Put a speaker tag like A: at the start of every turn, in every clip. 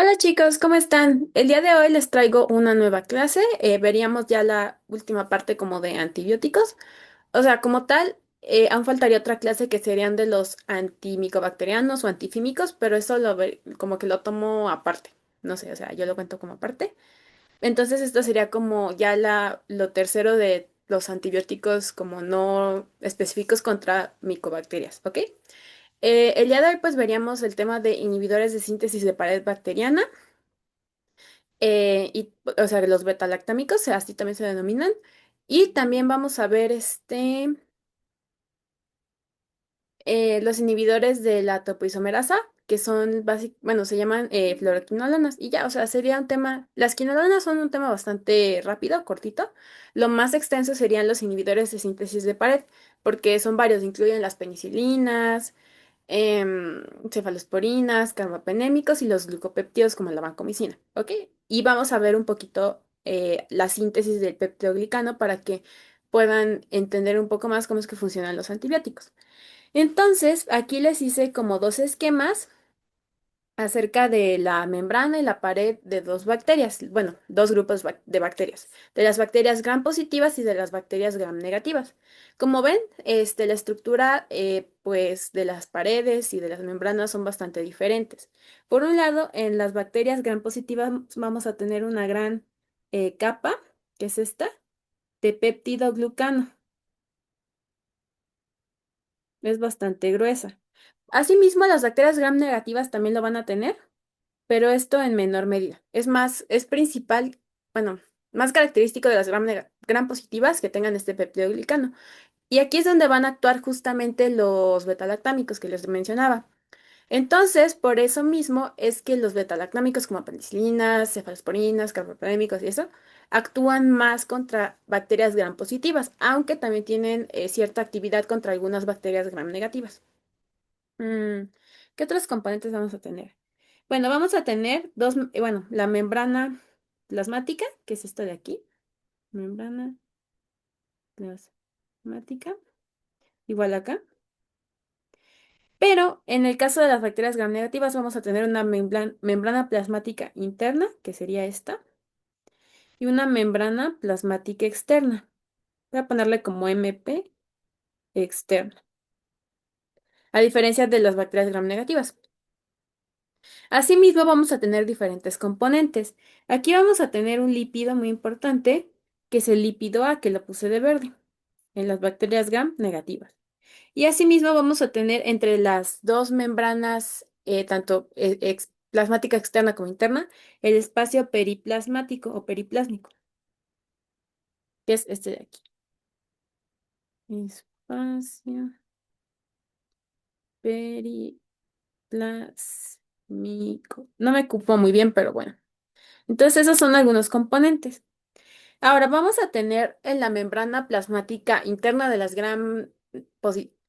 A: Hola chicos, ¿cómo están? El día de hoy les traigo una nueva clase. Veríamos ya la última parte como de antibióticos. O sea, como tal, aún faltaría otra clase que serían de los antimicobacterianos o antifímicos, pero eso como que lo tomo aparte. No sé, o sea, yo lo cuento como aparte. Entonces esto sería como ya lo tercero de los antibióticos como no específicos contra micobacterias, ¿ok? El día de hoy pues veríamos el tema de inhibidores de síntesis de pared bacteriana. O sea, los betalactámicos, así también se denominan. Y también vamos a ver los inhibidores de la topoisomerasa, que son bueno, se llaman fluoroquinolonas. Y ya, o sea, sería un tema, las quinolonas son un tema bastante rápido, cortito. Lo más extenso serían los inhibidores de síntesis de pared, porque son varios, incluyen las penicilinas, cefalosporinas, carbapenémicos y los glucopéptidos como la vancomicina, ¿ok? Y vamos a ver un poquito la síntesis del peptidoglicano para que puedan entender un poco más cómo es que funcionan los antibióticos. Entonces, aquí les hice como dos esquemas acerca de la membrana y la pared de dos bacterias, bueno, dos grupos de bacterias, de las bacterias gram positivas y de las bacterias gram negativas. Como ven, la estructura pues de las paredes y de las membranas son bastante diferentes. Por un lado, en las bacterias gram positivas vamos a tener una gran capa, que es esta, de peptidoglucano. Es bastante gruesa. Asimismo, las bacterias gram negativas también lo van a tener, pero esto en menor medida. Es más, es principal, bueno, más característico de las gram positivas que tengan este peptidoglicano. Y aquí es donde van a actuar justamente los betalactámicos que les mencionaba. Entonces, por eso mismo es que los betalactámicos como penicilinas, cefalosporinas, carbapenémicos y eso, actúan más contra bacterias gram positivas, aunque también tienen cierta actividad contra algunas bacterias gram negativas. Mm, ¿Qué otros componentes vamos a tener? Bueno, vamos a tener bueno, la membrana plasmática, que es esta de aquí, membrana plasmática, igual acá. Pero en el caso de las bacterias gram negativas vamos a tener una membrana plasmática interna, que sería esta, y una membrana plasmática externa. Voy a ponerle como MP externa, a diferencia de las bacterias gram negativas. Asimismo, vamos a tener diferentes componentes. Aquí vamos a tener un lípido muy importante, que es el lípido A, que lo puse de verde, en las bacterias gram negativas. Y asimismo vamos a tener entre las dos membranas, tanto plasmática externa como interna, el espacio periplasmático o periplásmico, que es este de aquí. Espacio periplásmico. No me cupo muy bien, pero bueno. Entonces, esos son algunos componentes. Ahora vamos a tener en la membrana plasmática interna de las gram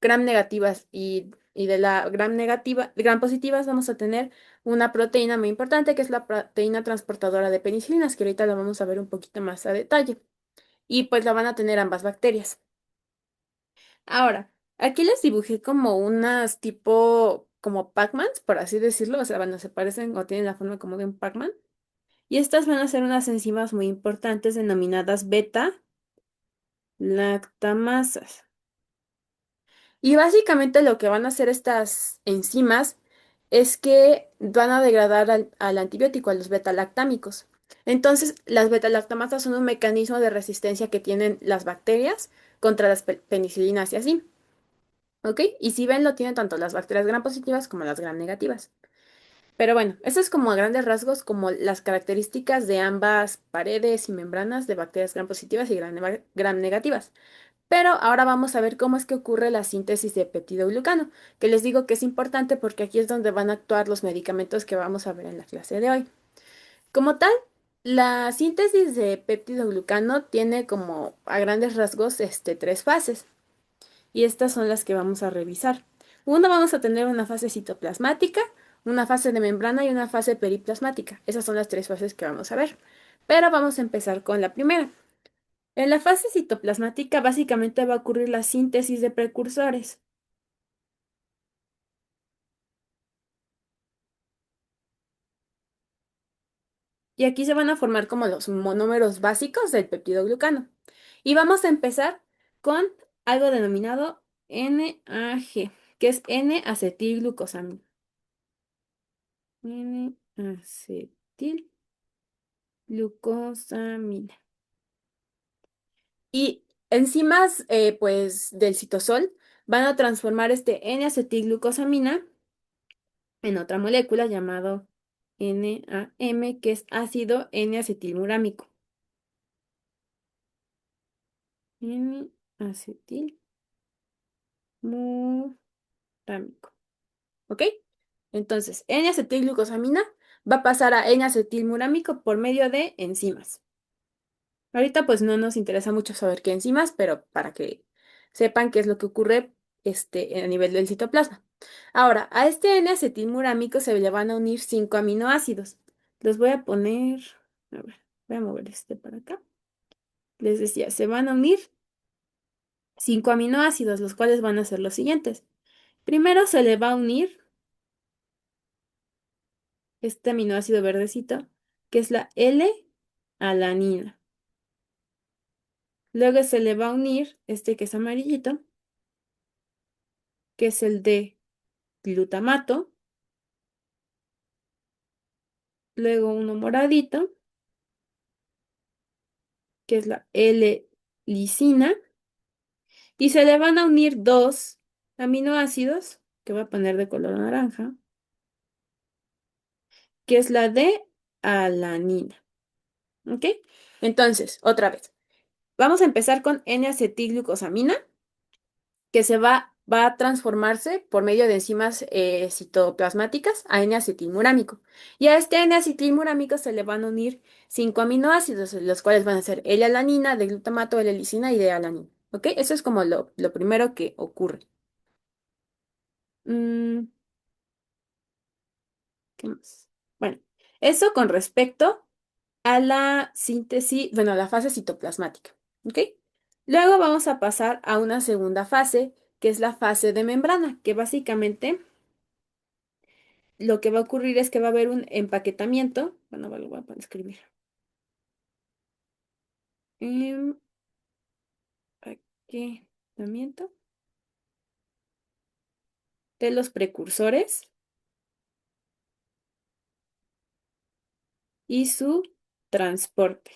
A: negativas y de la gram positivas, vamos a tener una proteína muy importante que es la proteína transportadora de penicilinas, que ahorita la vamos a ver un poquito más a detalle. Y pues la van a tener ambas bacterias. Ahora, aquí les dibujé como unas tipo, como Pac-Mans, por así decirlo, o sea, bueno, se parecen o tienen la forma como de un Pac-Man. Y estas van a ser unas enzimas muy importantes denominadas beta lactamasas. Y básicamente lo que van a hacer estas enzimas es que van a degradar al antibiótico, a los betalactámicos. Entonces, las betalactamasas son un mecanismo de resistencia que tienen las bacterias contra las penicilinas y así. ¿Ok? Y si ven, lo tienen tanto las bacterias gram positivas como las gram negativas. Pero bueno, eso es como a grandes rasgos como las características de ambas paredes y membranas de bacterias gram positivas y gram negativas. Pero ahora vamos a ver cómo es que ocurre la síntesis de peptidoglucano, que les digo que es importante porque aquí es donde van a actuar los medicamentos que vamos a ver en la clase de hoy. Como tal, la síntesis de peptidoglucano tiene como a grandes rasgos tres fases y estas son las que vamos a revisar. Una vamos a tener una fase citoplasmática, una fase de membrana y una fase periplasmática. Esas son las tres fases que vamos a ver. Pero vamos a empezar con la primera. En la fase citoplasmática básicamente va a ocurrir la síntesis de precursores. Y aquí se van a formar como los monómeros básicos del peptidoglucano. Y vamos a empezar con algo denominado NAG, que es N-acetilglucosamina. N-acetilglucosamina. Y enzimas, pues, del citosol van a transformar este N-acetilglucosamina en otra molécula llamado NAM, que es ácido N-acetilmurámico. N-acetilmurámico. ¿Ok? Entonces, N-acetilglucosamina va a pasar a N-acetilmurámico por medio de enzimas. Ahorita pues no nos interesa mucho saber qué enzimas, pero para que sepan qué es lo que ocurre a nivel del citoplasma. Ahora, a este N-acetilmurámico se le van a unir 5 aminoácidos. Los voy a poner, a ver, voy a mover este para acá. Les decía, se van a unir 5 aminoácidos, los cuales van a ser los siguientes. Primero se le va a unir este aminoácido verdecito, que es la L-alanina. Luego se le va a unir este que es amarillito, que es el D-glutamato. Luego uno moradito, que es la L-lisina. Y se le van a unir dos aminoácidos, que voy a poner de color naranja, que es la D-alanina. ¿Ok? Entonces, otra vez. Vamos a empezar con N-acetilglucosamina, que va a transformarse por medio de enzimas citoplasmáticas a N-acetilmurámico. Y a este N-acetilmurámico se le van a unir 5 aminoácidos, los cuales van a ser L-alanina, de glutamato, L-lisina y de alanina. ¿Ok? Eso es como lo primero que ocurre. Mm, ¿Qué más? Bueno, eso con respecto a la síntesis, bueno, a la fase citoplasmática. ¿Ok? Luego vamos a pasar a una segunda fase, que es la fase de membrana, que básicamente lo que va a ocurrir es que va a haber un empaquetamiento. Bueno, lo voy a escribir. Empaquetamiento de los precursores y su transporte.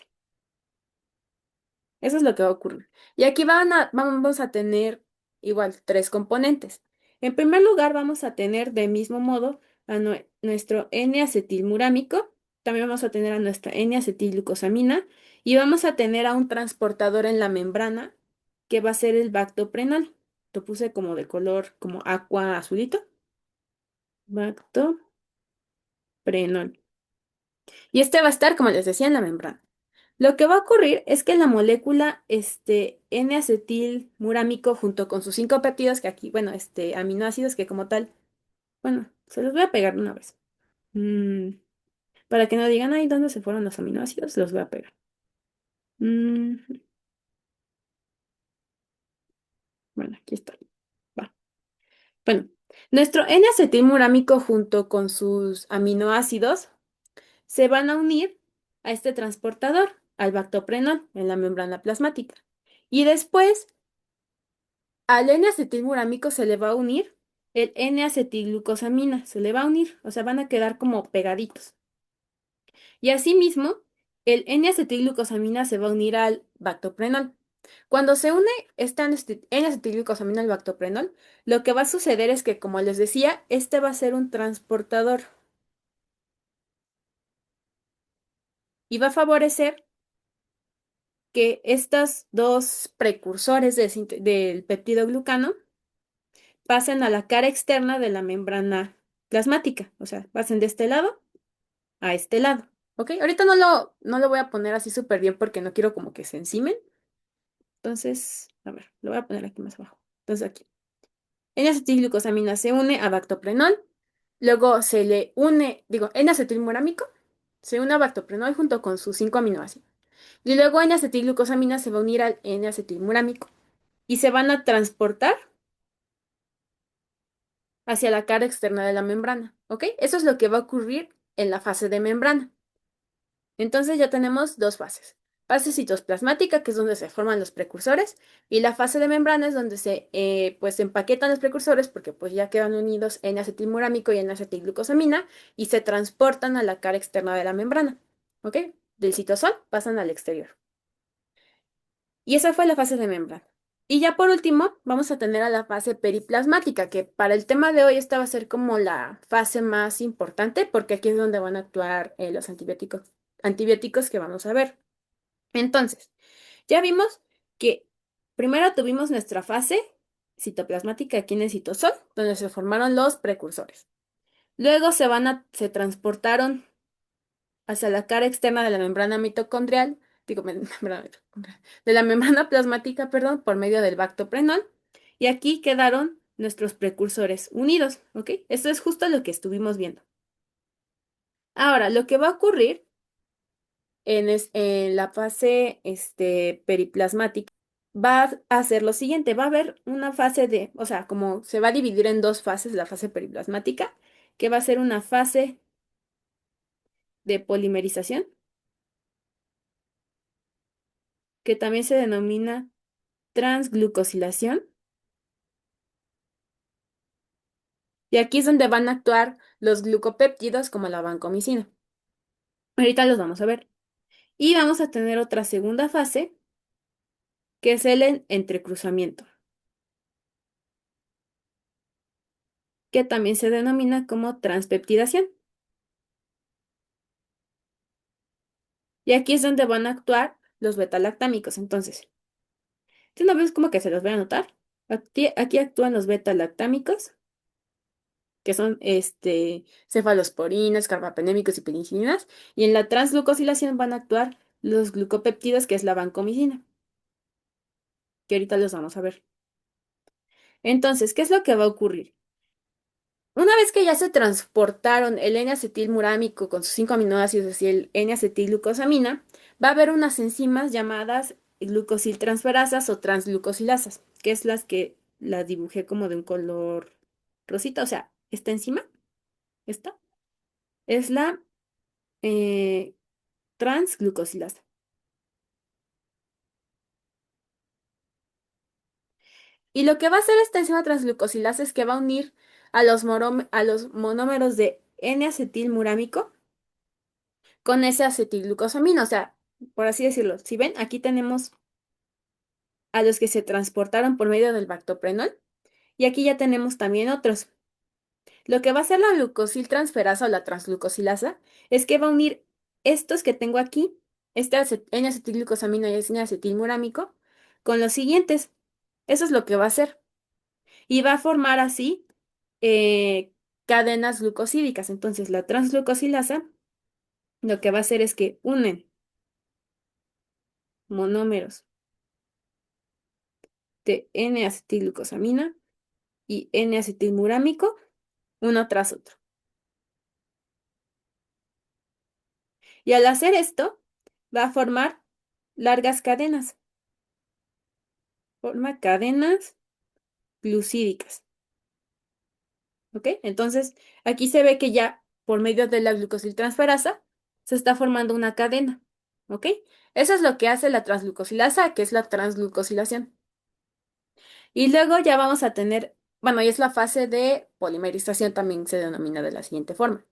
A: Eso es lo que va a ocurrir. Y aquí vamos a tener igual tres componentes. En primer lugar, vamos a tener de mismo modo a nuestro N-acetilmurámico. También vamos a tener a nuestra N-acetilglucosamina. Y vamos a tener a un transportador en la membrana que va a ser el bactoprenol. Lo puse como de color como aqua azulito. Bactoprenol. Y este va a estar, como les decía, en la membrana. Lo que va a ocurrir es que la molécula N-acetilmurámico junto con sus 5 péptidos, que aquí, bueno, aminoácidos que como tal, bueno, se los voy a pegar de una vez. Mm, para que no digan, ay, ¿dónde se fueron los aminoácidos? Los voy a pegar. Mm, bueno, aquí está. Va. Bueno, nuestro N-acetilmurámico junto con sus aminoácidos se van a unir a este transportador, al bactoprenol, en la membrana plasmática. Y después al N-acetilmurámico se le va a unir el N-acetilglucosamina, se le va a unir, o sea, van a quedar como pegaditos. Y asimismo, el N-acetilglucosamina se va a unir al bactoprenol. Cuando se une este N-acetilglucosamina al bactoprenol, lo que va a suceder es que, como les decía, este va a ser un transportador y va a favorecer que estos dos precursores del peptidoglucano pasen a la cara externa de la membrana plasmática, o sea, pasen de este lado a este lado, ¿ok? Ahorita no lo voy a poner así súper bien porque no quiero como que se encimen, entonces, a ver, lo voy a poner aquí más abajo. Entonces aquí, N-acetilglucosamina se une a bactoprenol, luego se le une, digo, N-acetilmurámico, se une a bactoprenol junto con sus 5 aminoácidos. Y luego N-acetilglucosamina se va a unir al N-acetilmurámico y se van a transportar hacia la cara externa de la membrana, ¿ok? Eso es lo que va a ocurrir en la fase de membrana. Entonces ya tenemos dos fases. Fase citoplasmática, que es donde se forman los precursores, y la fase de membrana es donde pues, se empaquetan los precursores porque pues, ya quedan unidos en acetilmurámico y en acetilglucosamina y se transportan a la cara externa de la membrana. ¿Ok? Del citosol pasan al exterior. Y esa fue la fase de membrana. Y ya por último, vamos a tener a la fase periplasmática, que para el tema de hoy esta va a ser como la fase más importante, porque aquí es donde van a actuar los antibióticos que vamos a ver. Entonces, ya vimos que primero tuvimos nuestra fase citoplasmática aquí en el citosol, donde se formaron los precursores. Luego se transportaron hacia la cara externa de la membrana mitocondrial, digo, membrana mitocondrial, de la membrana plasmática, perdón, por medio del bactoprenol, y aquí quedaron nuestros precursores unidos, ¿ok? Esto es justo lo que estuvimos viendo. Ahora, lo que va a ocurrir en la fase periplasmática va a hacer lo siguiente, va a haber una fase o sea, como se va a dividir en dos fases la fase periplasmática, que va a ser una fase de polimerización, que también se denomina transglucosilación, y aquí es donde van a actuar los glucopéptidos como la vancomicina. Ahorita los vamos a ver. Y vamos a tener otra segunda fase, que es el entrecruzamiento, que también se denomina como transpeptidación. Y aquí es donde van a actuar los betalactámicos. Entonces, de una vez como que se los voy a anotar. Aquí actúan los betalactámicos, que son cefalosporinas, carbapenémicos y penicilinas. Y en la transglucosilación van a actuar los glucopéptidos, que es la vancomicina, que ahorita los vamos a ver. Entonces, ¿qué es lo que va a ocurrir? Una vez que ya se transportaron el N-acetilmurámico con sus 5 aminoácidos y el N-acetilglucosamina, va a haber unas enzimas llamadas glucosiltransferasas o transglucosilasas, que es las que las dibujé como de un color rosita, o sea, esta enzima, esta, es la eh, transglucosilasa. Y lo que va a hacer esta enzima transglucosilasa es que va a unir a los monómeros de N-acetilmurámico con ese acetilglucosamina, o sea, por así decirlo. Si ven, aquí tenemos a los que se transportaron por medio del bactoprenol y aquí ya tenemos también otros. Lo que va a hacer la glucosiltransferasa o la transglucosilasa es que va a unir estos que tengo aquí, este N-acetilglucosamina y este N-acetilmurámico, con los siguientes. Eso es lo que va a hacer. Y va a formar así eh, cadenas glucosídicas. Entonces, la transglucosilasa lo que va a hacer es que unen monómeros de N-acetilglucosamina y N-acetilmurámico uno tras otro. Y al hacer esto, va a formar largas cadenas. Forma cadenas glucídicas. ¿Ok? Entonces, aquí se ve que ya por medio de la glucosiltransferasa se está formando una cadena. ¿Ok? Eso es lo que hace la transglucosilasa, que es la transglucosilación. Y luego ya vamos a tener, bueno, y es la fase de polimerización, también se denomina de la siguiente forma.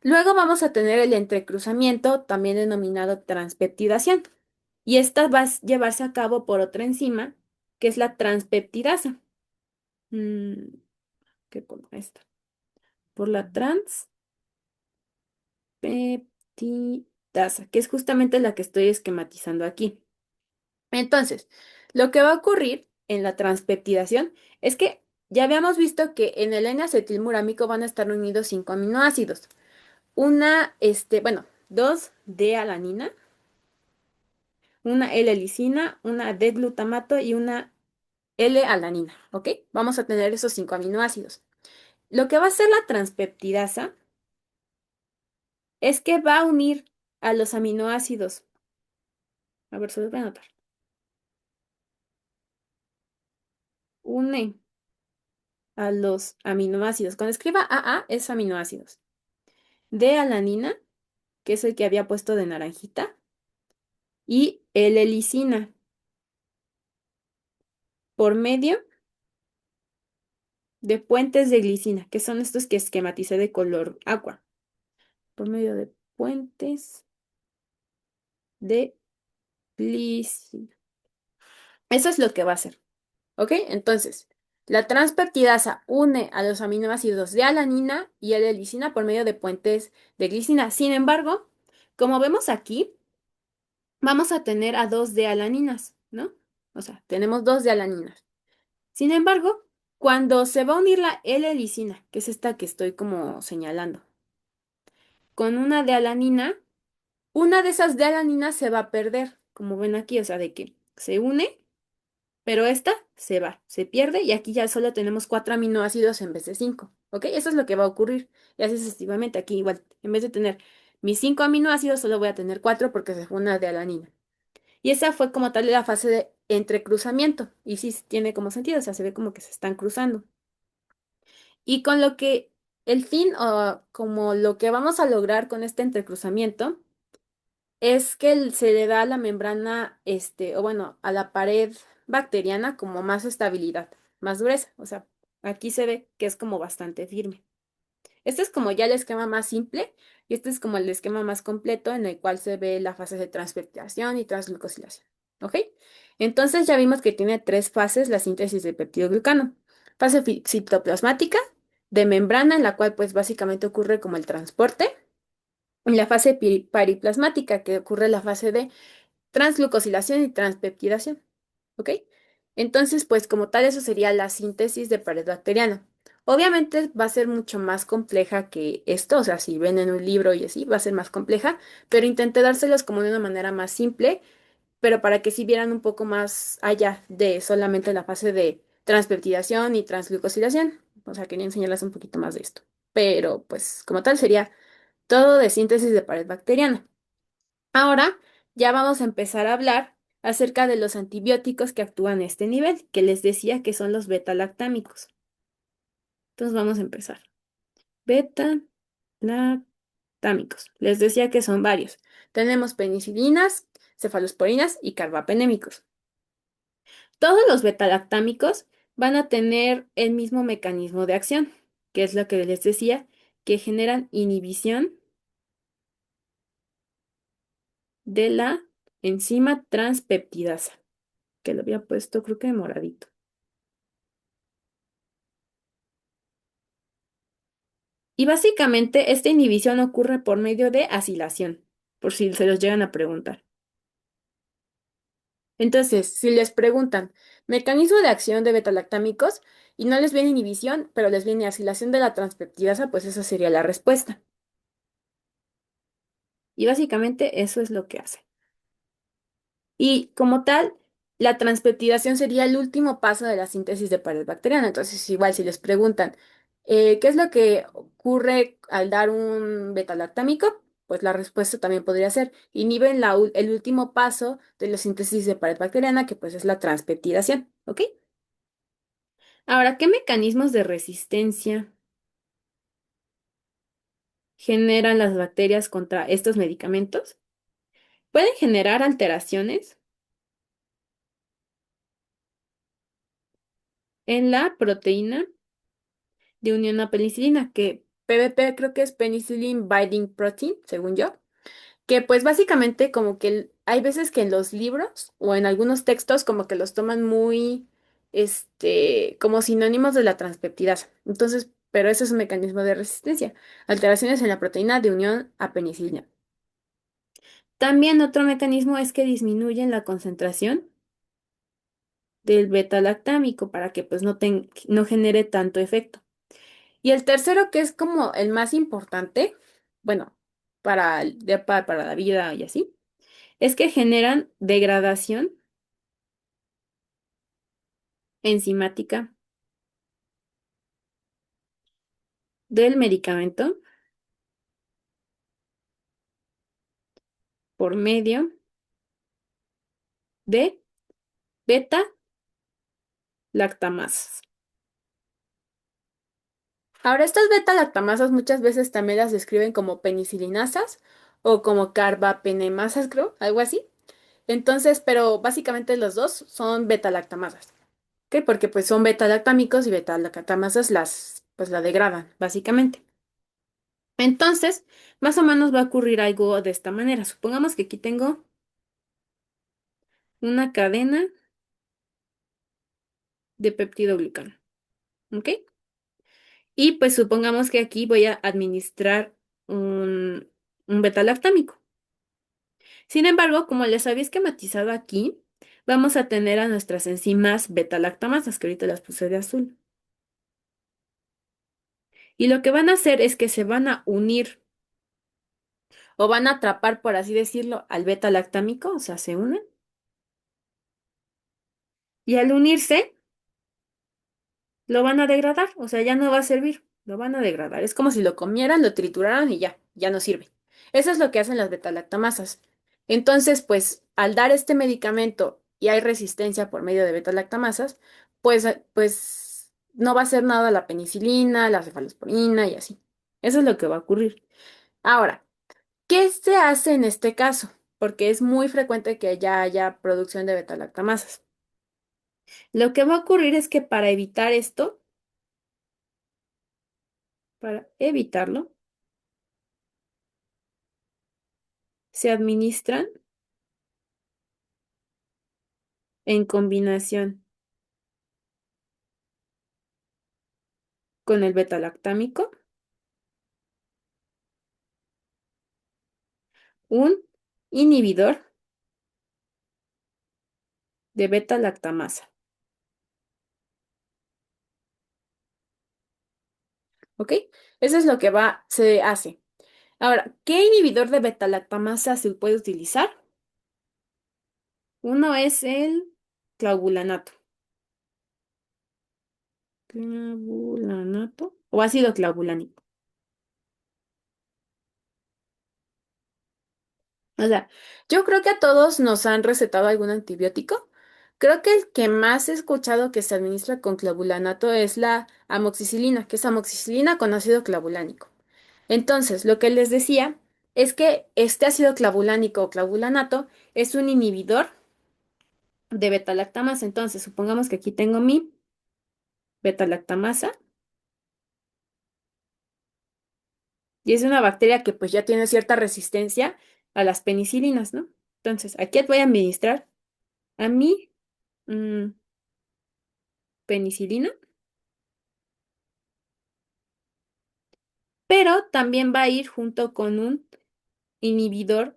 A: Luego vamos a tener el entrecruzamiento, también denominado transpeptidación. Y esta va a llevarse a cabo por otra enzima, que es la transpeptidasa. Mm, ¿Qué pongo esta? Por la transpeptidasa, que es justamente la que estoy esquematizando aquí. Entonces, lo que va a ocurrir en la transpeptidación es que ya habíamos visto que en el N-acetilmurámico van a estar unidos 5 aminoácidos. Bueno, dos D-alanina, una L-lisina, una D-glutamato y una L-alanina, ¿ok? Vamos a tener esos 5 aminoácidos. Lo que va a hacer la transpeptidasa es que va a unir a los aminoácidos. A ver, se los voy a anotar. Une a los aminoácidos. Cuando escriba AA es aminoácidos. D-alanina que es el que había puesto de naranjita, y L-licina por medio de puentes de glicina, que son estos que esquematicé de color agua, por medio de puentes de glicina. Eso es lo que va a hacer, ¿ok? Entonces, la transpeptidasa une a los aminoácidos de alanina y L-licina por medio de puentes de glicina. Sin embargo, como vemos aquí, vamos a tener a dos de alaninas, ¿no? O sea, tenemos dos de alaninas. Sin embargo, cuando se va a unir la L-licina, que es esta que estoy como señalando, con una de alanina, una de esas de alanina se va a perder, como ven aquí, o sea, de que se une, pero esta se va, se pierde y aquí ya solo tenemos cuatro aminoácidos en vez de cinco, ¿ok? Eso es lo que va a ocurrir. Y así sucesivamente, aquí igual, en vez de tener mis cinco aminoácidos, solo voy a tener cuatro porque se fue una de alanina. Y esa fue como tal la fase de entrecruzamiento. Y sí tiene como sentido, o sea, se ve como que se están cruzando. Y con lo que el fin o como lo que vamos a lograr con este entrecruzamiento es que se le da a la membrana, o bueno, a la pared bacteriana como más estabilidad, más dureza. O sea, aquí se ve que es como bastante firme. Este es como ya el esquema más simple y este es como el esquema más completo en el cual se ve la fase de transcriptación y transglucosilación. ¿Ok? Entonces ya vimos que tiene tres fases la síntesis de peptidoglucano. Fase citoplasmática, de membrana, en la cual pues básicamente ocurre como el transporte. Y la fase pariplasmática, que ocurre la fase de transglucosilación y transpeptidación. ¿Ok? Entonces, pues como tal, eso sería la síntesis de pared bacteriana. Obviamente va a ser mucho más compleja que esto, o sea, si ven en un libro y así, va a ser más compleja, pero intenté dárselos como de una manera más simple, pero para que sí vieran un poco más allá de solamente la fase de transpeptidación y transglucosilación. O sea, quería enseñarles un poquito más de esto. Pero, pues, como tal, sería todo de síntesis de pared bacteriana. Ahora ya vamos a empezar a hablar acerca de los antibióticos que actúan a este nivel, que les decía que son los beta-lactámicos. Entonces vamos a empezar. Beta-lactámicos. Les decía que son varios. Tenemos penicilinas, cefalosporinas y carbapenémicos. Todos los beta-lactámicos van a tener el mismo mecanismo de acción, que es lo que les decía, que generan inhibición de la enzima transpeptidasa, que lo había puesto creo que de moradito. Y básicamente esta inhibición ocurre por medio de acilación, por si se los llegan a preguntar. Entonces, si les preguntan mecanismo de acción de betalactámicos y no les viene inhibición, pero les viene acilación de la transpeptidasa, pues esa sería la respuesta. Y básicamente eso es lo que hace. Y como tal, la transpeptidación sería el último paso de la síntesis de pared bacteriana. Entonces, igual si les preguntan, ¿qué es lo que ocurre al dar un betalactámico? Pues la respuesta también podría ser, inhiben el último paso de la síntesis de pared bacteriana, que pues es la transpeptidación. ¿Ok? Ahora, ¿qué mecanismos de resistencia generan las bacterias contra estos medicamentos? Pueden generar alteraciones en la proteína de unión a penicilina, que PBP creo que es Penicillin Binding Protein, según yo, que pues básicamente como que hay veces que en los libros o en algunos textos como que los toman muy, como sinónimos de la transpeptidasa. Entonces, pero ese es un mecanismo de resistencia, alteraciones en la proteína de unión a penicilina. También otro mecanismo es que disminuyen la concentración del beta-lactámico para que pues no genere tanto efecto. Y el tercero, que es como el más importante, bueno, para la vida y así, es que generan degradación enzimática del medicamento por medio de beta-lactamasas. Ahora, estas beta-lactamasas muchas veces también las describen como penicilinasas o como carbapenemasas, creo, algo así. Entonces, pero básicamente los dos son beta-lactamasas. ¿Ok? Porque pues son beta-lactámicos y beta-lactamasas pues la degradan, básicamente. Entonces, más o menos va a ocurrir algo de esta manera. Supongamos que aquí tengo una cadena de peptidoglicano. ¿Ok? Y pues supongamos que aquí voy a administrar un beta-lactámico. Sin embargo, como les había esquematizado aquí, vamos a tener a nuestras enzimas beta-lactamasas, que ahorita las puse de azul. Y lo que van a hacer es que se van a unir o van a atrapar, por así decirlo, al beta-lactámico, o sea, se unen. Y al unirse, lo van a degradar, o sea, ya no va a servir, lo van a degradar. Es como si lo comieran, lo trituraran y ya no sirve. Eso es lo que hacen las beta-lactamasas. Entonces, pues, al dar este medicamento y hay resistencia por medio de beta-lactamasas, pues no va a hacer nada la penicilina, la cefalosporina y así. Eso es lo que va a ocurrir. Ahora, ¿qué se hace en este caso? Porque es muy frecuente que ya haya producción de beta-lactamasas. Lo que va a ocurrir es que para evitar esto, para evitarlo, se administran en combinación con el beta-lactámico un inhibidor de beta-lactamasa. ¿Ok? Eso es lo que se hace. Ahora, ¿qué inhibidor de beta-lactamasa se puede utilizar? Uno es el clavulanato. Clavulanato o ácido clavulánico. O sea, yo creo que a todos nos han recetado algún antibiótico. Creo que el que más he escuchado que se administra con clavulanato es la amoxicilina, que es amoxicilina con ácido clavulánico. Entonces, lo que les decía es que este ácido clavulánico o clavulanato es un inhibidor de beta-lactamasa. Entonces, supongamos que aquí tengo mi beta-lactamasa y es una bacteria que pues ya tiene cierta resistencia a las penicilinas, ¿no? Entonces, aquí voy a administrar a mi mm, penicilina, pero también va a ir junto con un inhibidor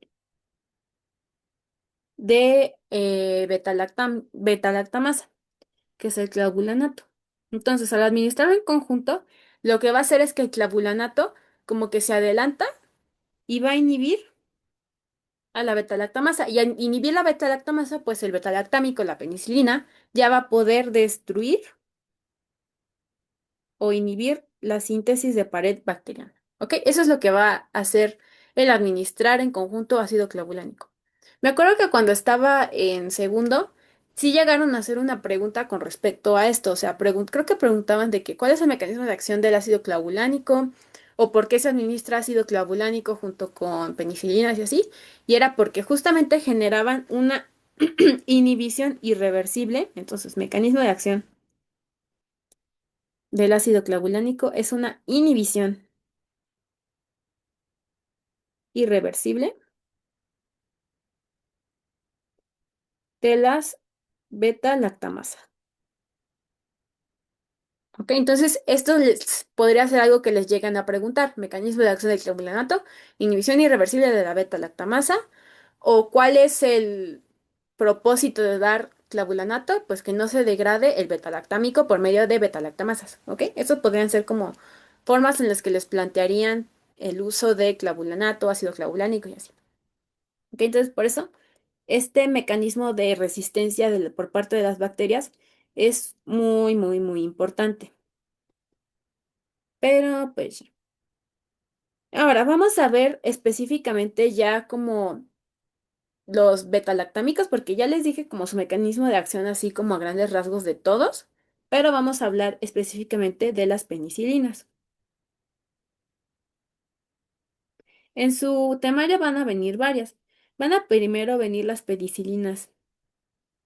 A: de beta-lactamasa, que es el clavulanato. Entonces, al administrarlo en conjunto, lo que va a hacer es que el clavulanato como que se adelanta y va a inhibir a la beta-lactamasa. Y al inhibir la beta-lactamasa, pues el beta-lactámico, la penicilina, ya va a poder destruir o inhibir la síntesis de pared bacteriana. ¿Ok? Eso es lo que va a hacer el administrar en conjunto ácido clavulánico. Me acuerdo que cuando estaba en segundo, sí llegaron a hacer una pregunta con respecto a esto. O sea, creo que preguntaban de que cuál es el mecanismo de acción del ácido clavulánico o por qué se administra ácido clavulánico junto con penicilinas y así. Y era porque justamente generaban una inhibición irreversible. Entonces, mecanismo de acción del ácido clavulánico es una inhibición irreversible de las beta-lactamasa. ¿Ok? Entonces, esto podría ser algo que les lleguen a preguntar. Mecanismo de acción del clavulanato, inhibición irreversible de la beta-lactamasa, o cuál es el propósito de dar clavulanato, pues que no se degrade el beta-lactámico por medio de beta-lactamasas. ¿Ok? Estos podrían ser como formas en las que les plantearían el uso de clavulanato, ácido clavulánico y así. ¿Ok? Entonces, por eso, este mecanismo de resistencia por parte de las bacterias es muy, muy, muy importante. Pero, pues, ya. Ahora vamos a ver específicamente ya como los betalactámicos, porque ya les dije como su mecanismo de acción así como a grandes rasgos de todos, pero vamos a hablar específicamente de las penicilinas. En su temario van a venir varias. Van a primero venir las penicilinas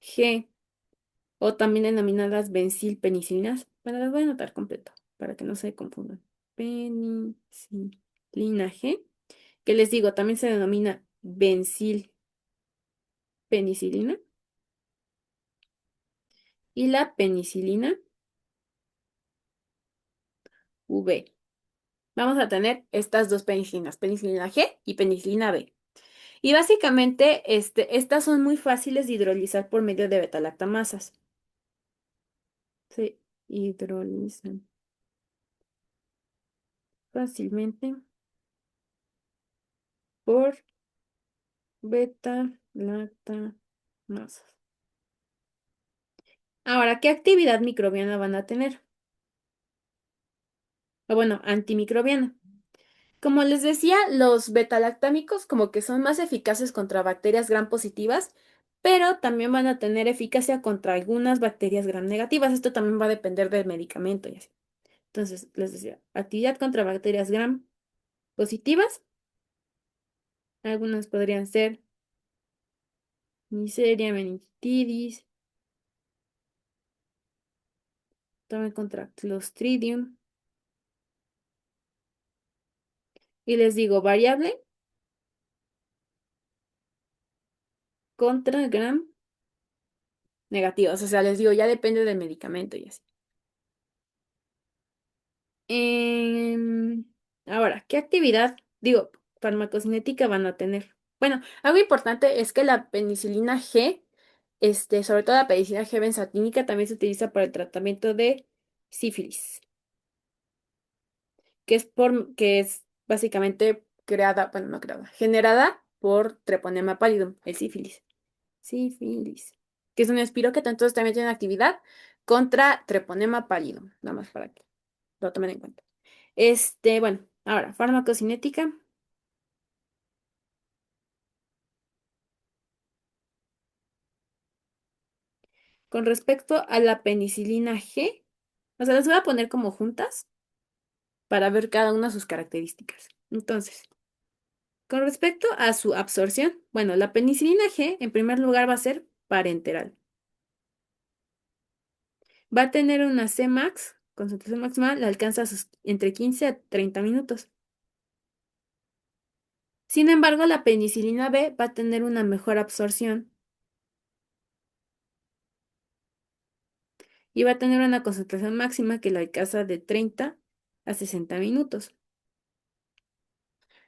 A: G, o también denominadas bencilpenicilinas. Bueno, las voy a anotar completo para que no se confundan. Penicilina G, que les digo, también se denomina bencilpenicilina. Y la penicilina V. Vamos a tener estas dos penicilinas, penicilina G y penicilina B. Y básicamente, estas son muy fáciles de hidrolizar por medio de betalactamasas. Se hidrolizan fácilmente por beta-lactamasas. Ahora, ¿qué actividad microbiana van a tener? O bueno, antimicrobiana. Como les decía, los betalactámicos como que son más eficaces contra bacterias gram positivas, pero también van a tener eficacia contra algunas bacterias gram negativas. Esto también va a depender del medicamento y así. Entonces, les decía, actividad contra bacterias gram positivas. Algunas podrían ser Neisseria, meningitidis, también contra Clostridium. Y les digo, variable contra gram negativos. O sea, les digo, ya depende del medicamento y así. Em, Ahora, ¿qué actividad, digo, farmacocinética van a tener? Bueno, algo importante es que la penicilina G, sobre todo la penicilina G benzatínica, también se utiliza para el tratamiento de sífilis, que es básicamente creada, bueno, no creada, generada por Treponema pallidum, el sífilis. Sífilis, que es un espiroqueta, entonces también tiene actividad contra Treponema pallidum, nada más para que lo tomen en cuenta. Bueno, ahora, farmacocinética. Con respecto a la penicilina G, o sea, las voy a poner como juntas para ver cada una de sus características. Entonces, con respecto a su absorción, bueno, la penicilina G en primer lugar va a ser parenteral. Va a tener una Cmax, concentración máxima, la alcanza entre 15 a 30 minutos. Sin embargo, la penicilina B va a tener una mejor absorción y va a tener una concentración máxima que la alcanza de 30 a 60 minutos.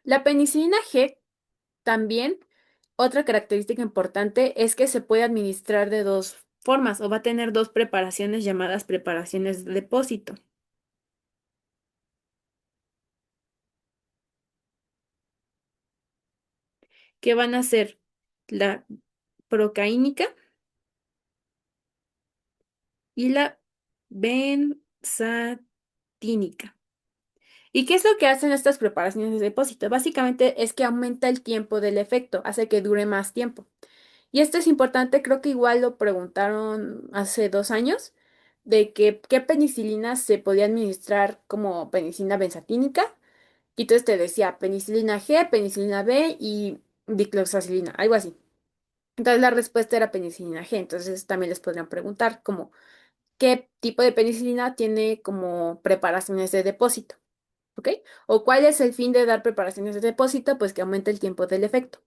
A: La penicilina G también, otra característica importante es que se puede administrar de dos formas o va a tener dos preparaciones llamadas preparaciones de depósito, que van a ser la procaínica y la benzatínica. ¿Y qué es lo que hacen estas preparaciones de depósito? Básicamente es que aumenta el tiempo del efecto, hace que dure más tiempo. Y esto es importante, creo que igual lo preguntaron hace 2 años, de que qué penicilina se podía administrar como penicilina benzatínica. Y entonces te decía penicilina G, penicilina B y dicloxacilina, algo así. Entonces la respuesta era penicilina G. Entonces también les podrían preguntar como qué tipo de penicilina tiene como preparaciones de depósito, ¿ok? O cuál es el fin de dar preparaciones de depósito, pues que aumente el tiempo del efecto.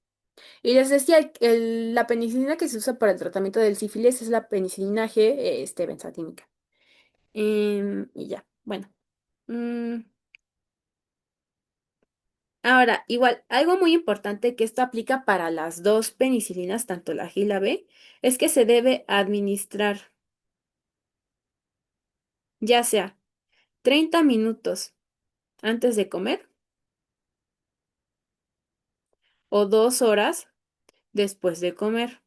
A: Y les decía, la penicilina que se usa para el tratamiento del sífilis es la penicilina G, benzatínica. Y ya, bueno. Mm, Ahora, igual, algo muy importante que esto aplica para las dos penicilinas, tanto la G y la B, es que se debe administrar ya sea 30 minutos antes de comer o 2 horas después de comer.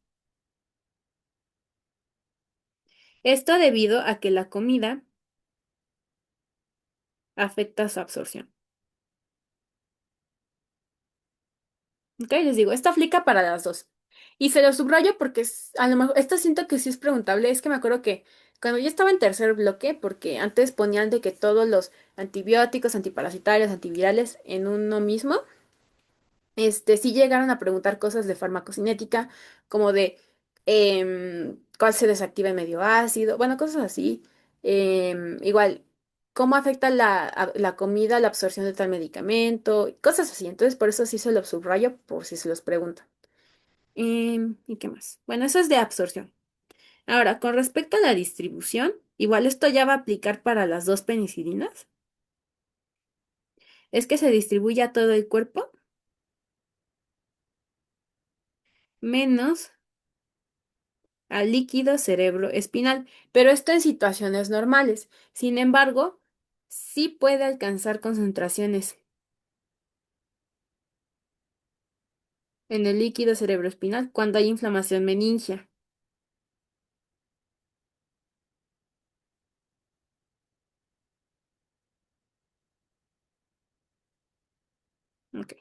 A: Esto debido a que la comida afecta su absorción. Ok, les digo, esto aplica para las dos. Y se lo subrayo porque a lo mejor, esto siento que sí es preguntable. Es que me acuerdo que cuando yo estaba en tercer bloque, porque antes ponían de que todos los antibióticos, antiparasitarios, antivirales en uno mismo, Sí llegaron a preguntar cosas de farmacocinética, como de cuál se desactiva en medio ácido, bueno, cosas así. Igual, cómo afecta la comida, la absorción de tal medicamento, cosas así. Entonces, por eso sí se los subrayo, por si se los preguntan. ¿Y qué más? Bueno, eso es de absorción. Ahora, con respecto a la distribución, igual esto ya va a aplicar para las dos penicilinas. Es que se distribuye a todo el cuerpo, menos al líquido cerebroespinal, pero esto en situaciones normales. Sin embargo, sí puede alcanzar concentraciones en el líquido cerebroespinal cuando hay inflamación meningia. Ok.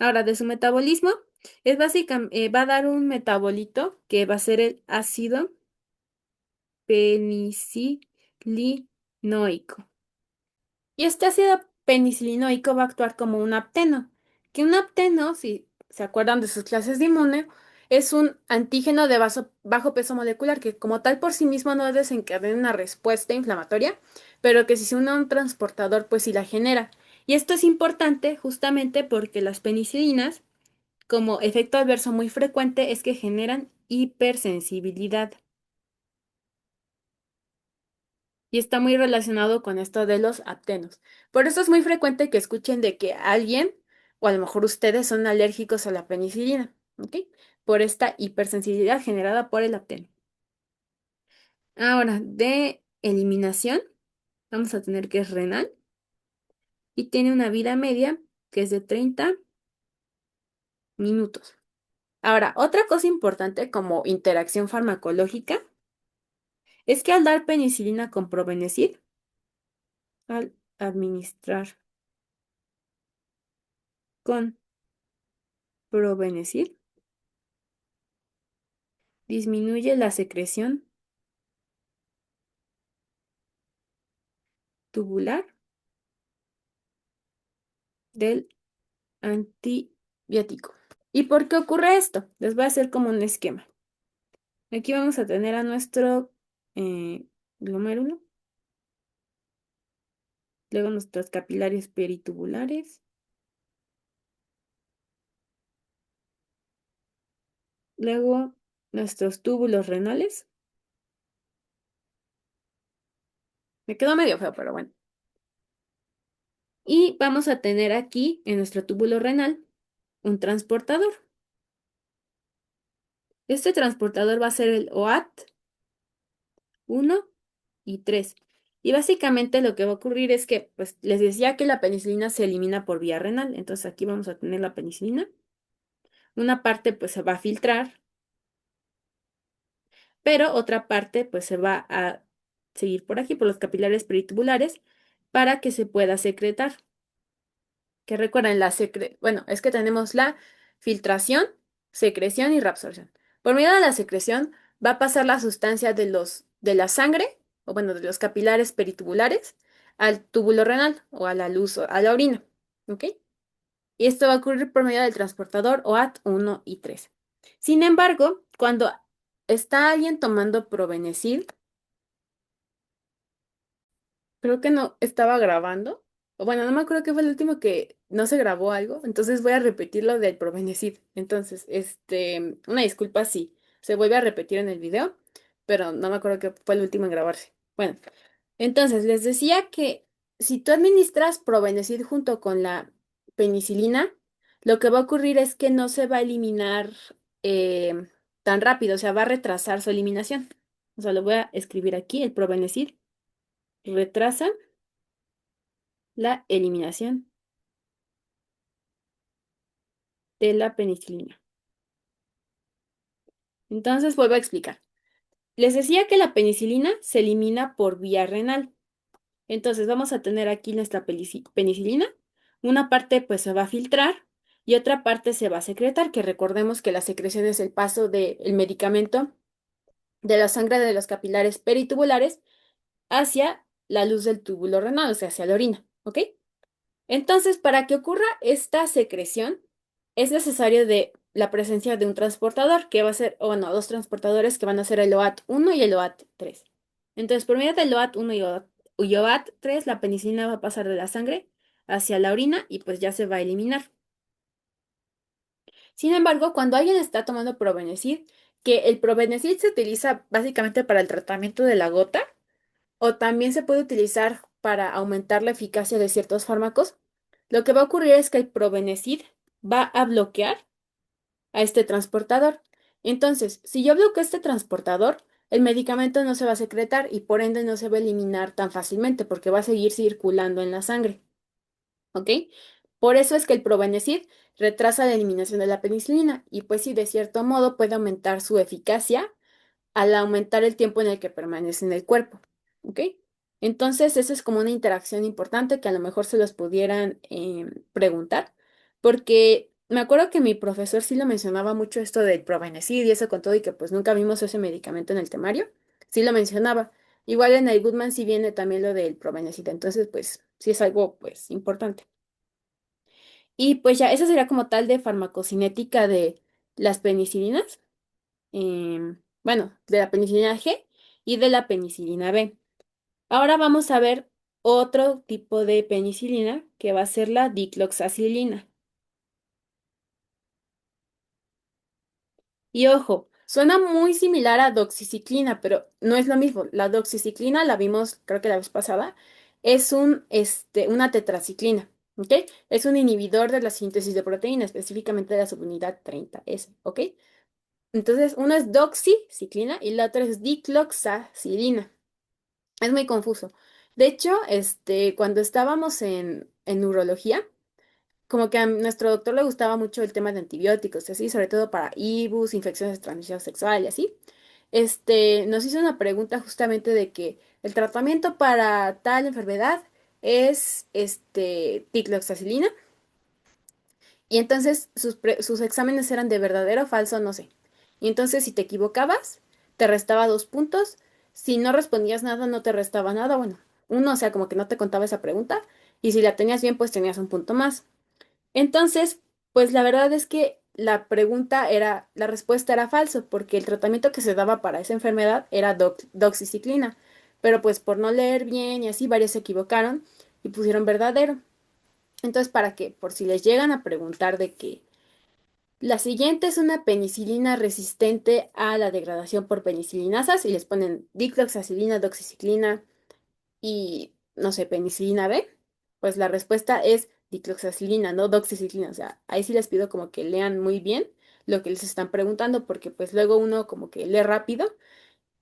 A: Ahora, de su metabolismo, va a dar un metabolito que va a ser el ácido penicilinoico. Y este ácido penicilinoico va a actuar como un apteno, que un apteno, si se acuerdan de sus clases de inmune, es un antígeno de bajo peso molecular que como tal por sí mismo no desencadena una respuesta inflamatoria, pero que si se une a un transportador, pues sí la genera. Y esto es importante justamente porque las penicilinas, como efecto adverso muy frecuente, es que generan hipersensibilidad. Y está muy relacionado con esto de los aptenos. Por eso es muy frecuente que escuchen de que alguien, o a lo mejor ustedes, son alérgicos a la penicilina, ¿ok? Por esta hipersensibilidad generada por el apteno. Ahora, de eliminación, vamos a tener que es renal y tiene una vida media que es de 30 minutos. Ahora, otra cosa importante como interacción farmacológica es que al dar penicilina con probenecid, al administrar con probenecid, disminuye la secreción tubular del antibiótico. ¿Y por qué ocurre esto? Les voy a hacer como un esquema. Aquí vamos a tener a nuestro eh, glomérulo, luego nuestros capilares peritubulares, luego nuestros túbulos renales. Me quedó medio feo, pero bueno. Y vamos a tener aquí en nuestro túbulo renal un transportador. Este transportador va a ser el OAT 1 y 3. Y básicamente lo que va a ocurrir es que, pues les decía que la penicilina se elimina por vía renal. Entonces aquí vamos a tener la penicilina. Una parte pues se va a filtrar, pero otra parte pues se va a seguir por aquí, por los capilares peritubulares, para que se pueda secretar. Que recuerden, bueno, es que tenemos la filtración, secreción y reabsorción. Por medio de la secreción va a pasar la sustancia de la sangre, o bueno, de los capilares peritubulares, al túbulo renal o a la luz, o a la orina. ¿Ok? Y esto va a ocurrir por medio del transportador OAT 1 y 3. Sin embargo, cuando está alguien tomando Probenecid, creo que no estaba grabando. O bueno, no me acuerdo qué fue el último que no se grabó algo. Entonces voy a repetir lo del Provenecid. Entonces, una disculpa si se vuelve a repetir en el video, pero no me acuerdo qué fue el último en grabarse. Bueno, entonces les decía que si tú administras Provenecid junto con la penicilina, lo que va a ocurrir es que no se va a eliminar tan rápido, o sea, va a retrasar su eliminación. O sea, lo voy a escribir aquí, el Provenecid retrasa la eliminación de la penicilina. Entonces, vuelvo a explicar. Les decía que la penicilina se elimina por vía renal. Entonces, vamos a tener aquí nuestra penicilina. Una parte pues se va a filtrar y otra parte se va a secretar, que recordemos que la secreción es el paso del medicamento de la sangre de los capilares peritubulares hacia la luz del túbulo renal, o sea, hacia la orina. ¿Ok? Entonces, para que ocurra esta secreción, es necesario de la presencia de un transportador que va a ser, o bueno, dos transportadores que van a ser el OAT1 y el OAT3. Entonces, por medio del OAT1 y OAT3, la penicilina va a pasar de la sangre hacia la orina y pues ya se va a eliminar. Sin embargo, cuando alguien está tomando Probenecid, que el Probenecid se utiliza básicamente para el tratamiento de la gota, o también se puede utilizar para aumentar la eficacia de ciertos fármacos, lo que va a ocurrir es que el Probenecid va a bloquear a este transportador. Entonces, si yo bloqueo este transportador, el medicamento no se va a secretar y por ende no se va a eliminar tan fácilmente porque va a seguir circulando en la sangre. ¿Ok? Por eso es que el Probenecid retrasa la eliminación de la penicilina y pues sí, de cierto modo puede aumentar su eficacia al aumentar el tiempo en el que permanece en el cuerpo. ¿Ok? Entonces, eso es como una interacción importante que a lo mejor se los pudieran preguntar, porque me acuerdo que mi profesor sí lo mencionaba mucho esto del Probenecid y eso con todo y que pues nunca vimos ese medicamento en el temario, sí lo mencionaba. Igual en el Goodman sí viene también lo del Probenecid, entonces pues sí es algo pues importante. Y pues ya, eso sería como tal de farmacocinética de las penicilinas, bueno, de la penicilina G y de la penicilina B. Ahora vamos a ver otro tipo de penicilina que va a ser la dicloxacilina. Y ojo, suena muy similar a doxiciclina, pero no es lo mismo. La doxiciclina la vimos, creo que la vez pasada, es una tetraciclina, ¿ok? Es un inhibidor de la síntesis de proteína, específicamente de la subunidad 30S, ¿ok? Entonces, uno es doxiciclina y la otra es dicloxacilina. Es muy confuso. De hecho, cuando estábamos en neurología, como que a nuestro doctor le gustaba mucho el tema de antibióticos, y así, sobre todo para IBUS, infecciones de transmisión sexual y así. Nos hizo una pregunta justamente de que el tratamiento para tal enfermedad es dicloxacilina y entonces sus exámenes eran de verdadero o falso, no sé. Y entonces si te equivocabas, te restaba 2 puntos. Si no respondías nada, no te restaba nada. Bueno, uno, o sea, como que no te contaba esa pregunta. Y si la tenías bien, pues tenías un punto más. Entonces, pues la verdad es que la respuesta era falso, porque el tratamiento que se daba para esa enfermedad era doxiciclina. Pero pues por no leer bien y así, varios se equivocaron y pusieron verdadero. Entonces, ¿para qué? Por si les llegan a preguntar de que la siguiente es una penicilina resistente a la degradación por penicilinasas y les ponen dicloxacilina, doxiciclina y, no sé, penicilina B, pues la respuesta es dicloxacilina, no doxiciclina. O sea, ahí sí les pido como que lean muy bien lo que les están preguntando porque pues luego uno como que lee rápido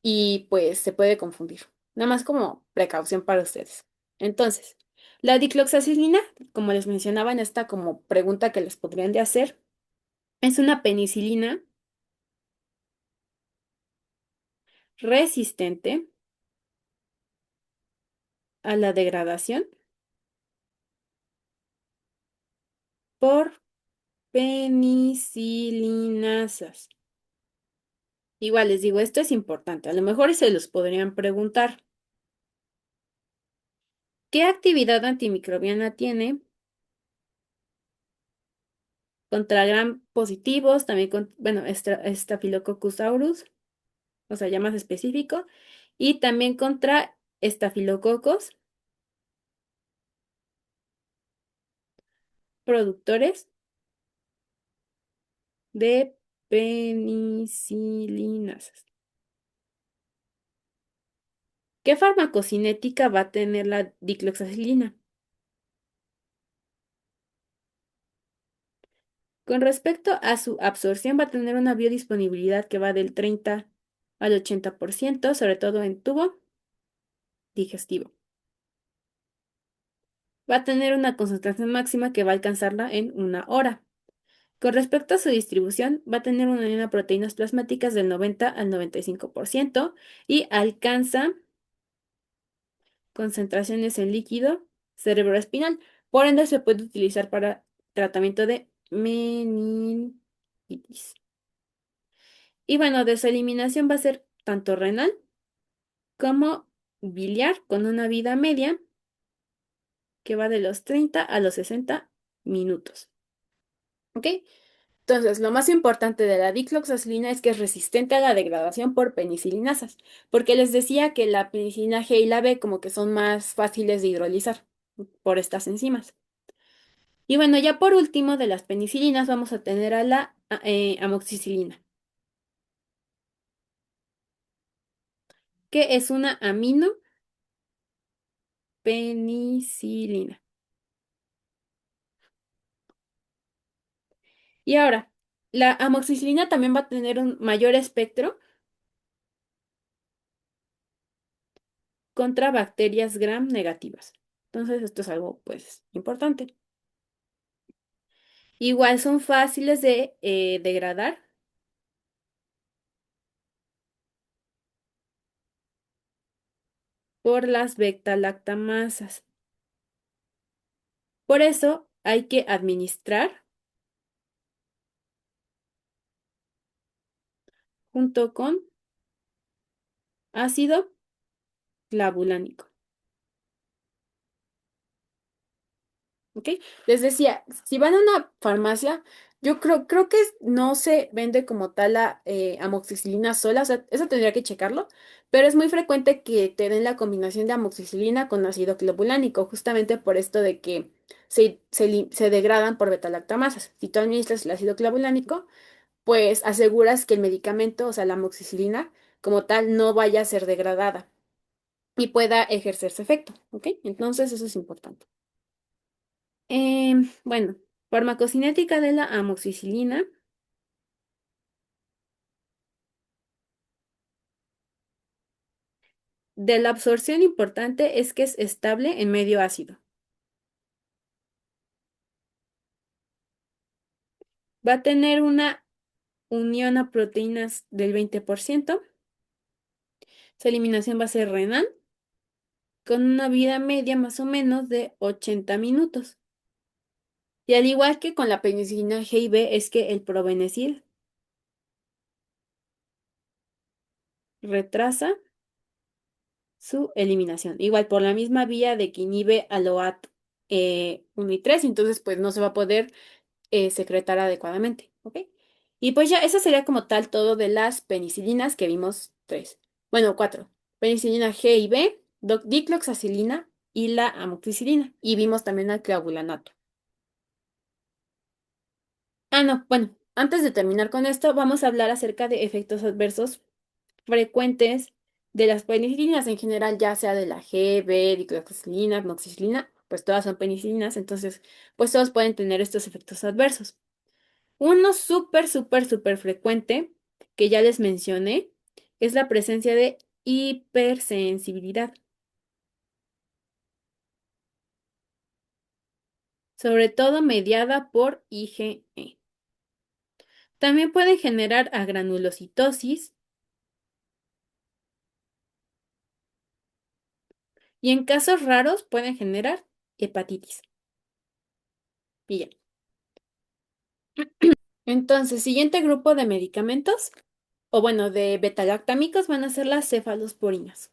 A: y pues se puede confundir. Nada más como precaución para ustedes. Entonces, la dicloxacilina, como les mencionaba en esta como pregunta que les podrían de hacer, es una penicilina resistente a la degradación por penicilinasas. Igual les digo, esto es importante. A lo mejor se los podrían preguntar. ¿Qué actividad antimicrobiana tiene contra gram positivos? También con, bueno, Staphylococcus aureus, o sea, ya más específico, y también contra estafilococos productores de penicilinas. ¿Qué farmacocinética va a tener la dicloxacilina? Con respecto a su absorción, va a tener una biodisponibilidad que va del 30 al 80%, sobre todo en tubo digestivo. Va a tener una concentración máxima que va a alcanzarla en 1 hora. Con respecto a su distribución, va a tener una unión a proteínas plasmáticas del 90 al 95% y alcanza concentraciones en líquido cerebroespinal. Por ende, se puede utilizar para tratamiento de meningitis. Y bueno, de su eliminación va a ser tanto renal como biliar con una vida media que va de los 30 a los 60 minutos. ¿Ok? Entonces, lo más importante de la dicloxacilina es que es resistente a la degradación por penicilinasas, porque les decía que la penicilina G y la B como que son más fáciles de hidrolizar por estas enzimas. Y bueno, ya por último de las penicilinas vamos a tener a la amoxicilina, que es una aminopenicilina. Y ahora, la amoxicilina también va a tener un mayor espectro contra bacterias gram negativas. Entonces, esto es algo, pues, importante. Igual son fáciles de degradar por las beta-lactamasas. Por eso hay que administrar junto con ácido clavulánico. ¿Ok? Les decía, si van a una farmacia, yo creo que no se vende como tal la amoxicilina sola, o sea, eso tendría que checarlo, pero es muy frecuente que te den la combinación de amoxicilina con ácido clavulánico, justamente por esto de que se degradan por betalactamasas. Si tú administras el ácido clavulánico, pues aseguras que el medicamento, o sea, la amoxicilina, como tal, no vaya a ser degradada y pueda ejercer su efecto, ¿ok? Entonces, eso es importante. Bueno, farmacocinética de la amoxicilina. De la absorción importante es que es estable en medio ácido. Va a tener una unión a proteínas del 20%. Su eliminación va a ser renal, con una vida media más o menos de 80 minutos. Y al igual que con la penicilina G y B, es que el probenecil retrasa su eliminación. Igual por la misma vía de que inhibe al OAT 1 y 3, entonces pues no se va a poder secretar adecuadamente, ¿ok? Y pues ya, eso sería como tal todo de las penicilinas que vimos tres. Bueno, cuatro. Penicilina G y B, dicloxacilina y la amoxicilina. Y vimos también al clavulanato. Ah, no, bueno, antes de terminar con esto, vamos a hablar acerca de efectos adversos frecuentes de las penicilinas en general, ya sea de la G, B, dicloxacilina, amoxicilina, pues todas son penicilinas, entonces, pues todos pueden tener estos efectos adversos. Uno súper frecuente, que ya les mencioné, es la presencia de hipersensibilidad, sobre todo mediada por IgE. También pueden generar agranulocitosis y en casos raros pueden generar hepatitis. Y ya. Entonces, siguiente grupo de medicamentos, o bueno, de betalactámicos van a ser las cefalosporinas.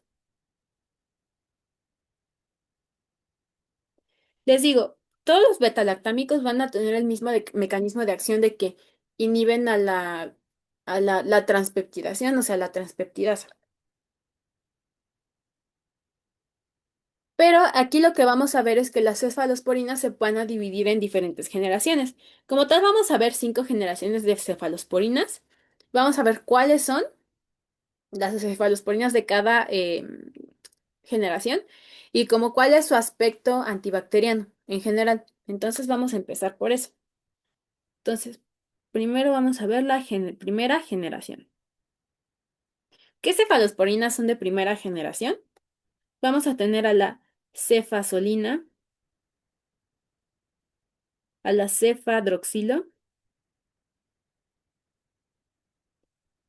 A: Les digo, todos los betalactámicos van a tener el mismo mecanismo de acción de que inhiben a la transpeptidación, o sea, la transpeptidasa. Pero aquí lo que vamos a ver es que las cefalosporinas se van a dividir en diferentes generaciones. Como tal, vamos a ver 5 generaciones de cefalosporinas. Vamos a ver cuáles son las cefalosporinas de cada generación y como cuál es su aspecto antibacteriano en general. Entonces vamos a empezar por eso. Entonces, primero vamos a ver la primera generación. ¿Qué cefalosporinas son de primera generación? Vamos a tener a la cefazolina, a la cefadroxilo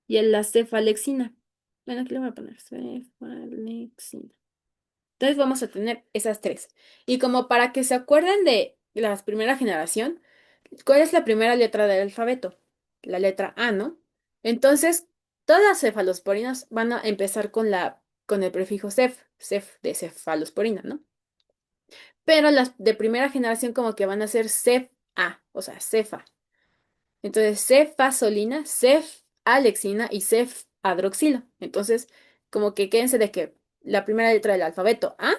A: y a la cefalexina. Bueno, aquí le voy a poner cefalexina. Entonces vamos a tener esas tres. Y como para que se acuerden de la primera generación, ¿cuál es la primera letra del alfabeto? La letra A, ¿no? Entonces, todas las cefalosporinas van a empezar con el prefijo cef de cefalosporina, ¿no? Pero las de primera generación como que van a ser cef-A, o sea, cefa. Entonces, cefazolina, cefalexina y cefadroxilo. Entonces, como que quédense de que la primera letra del alfabeto A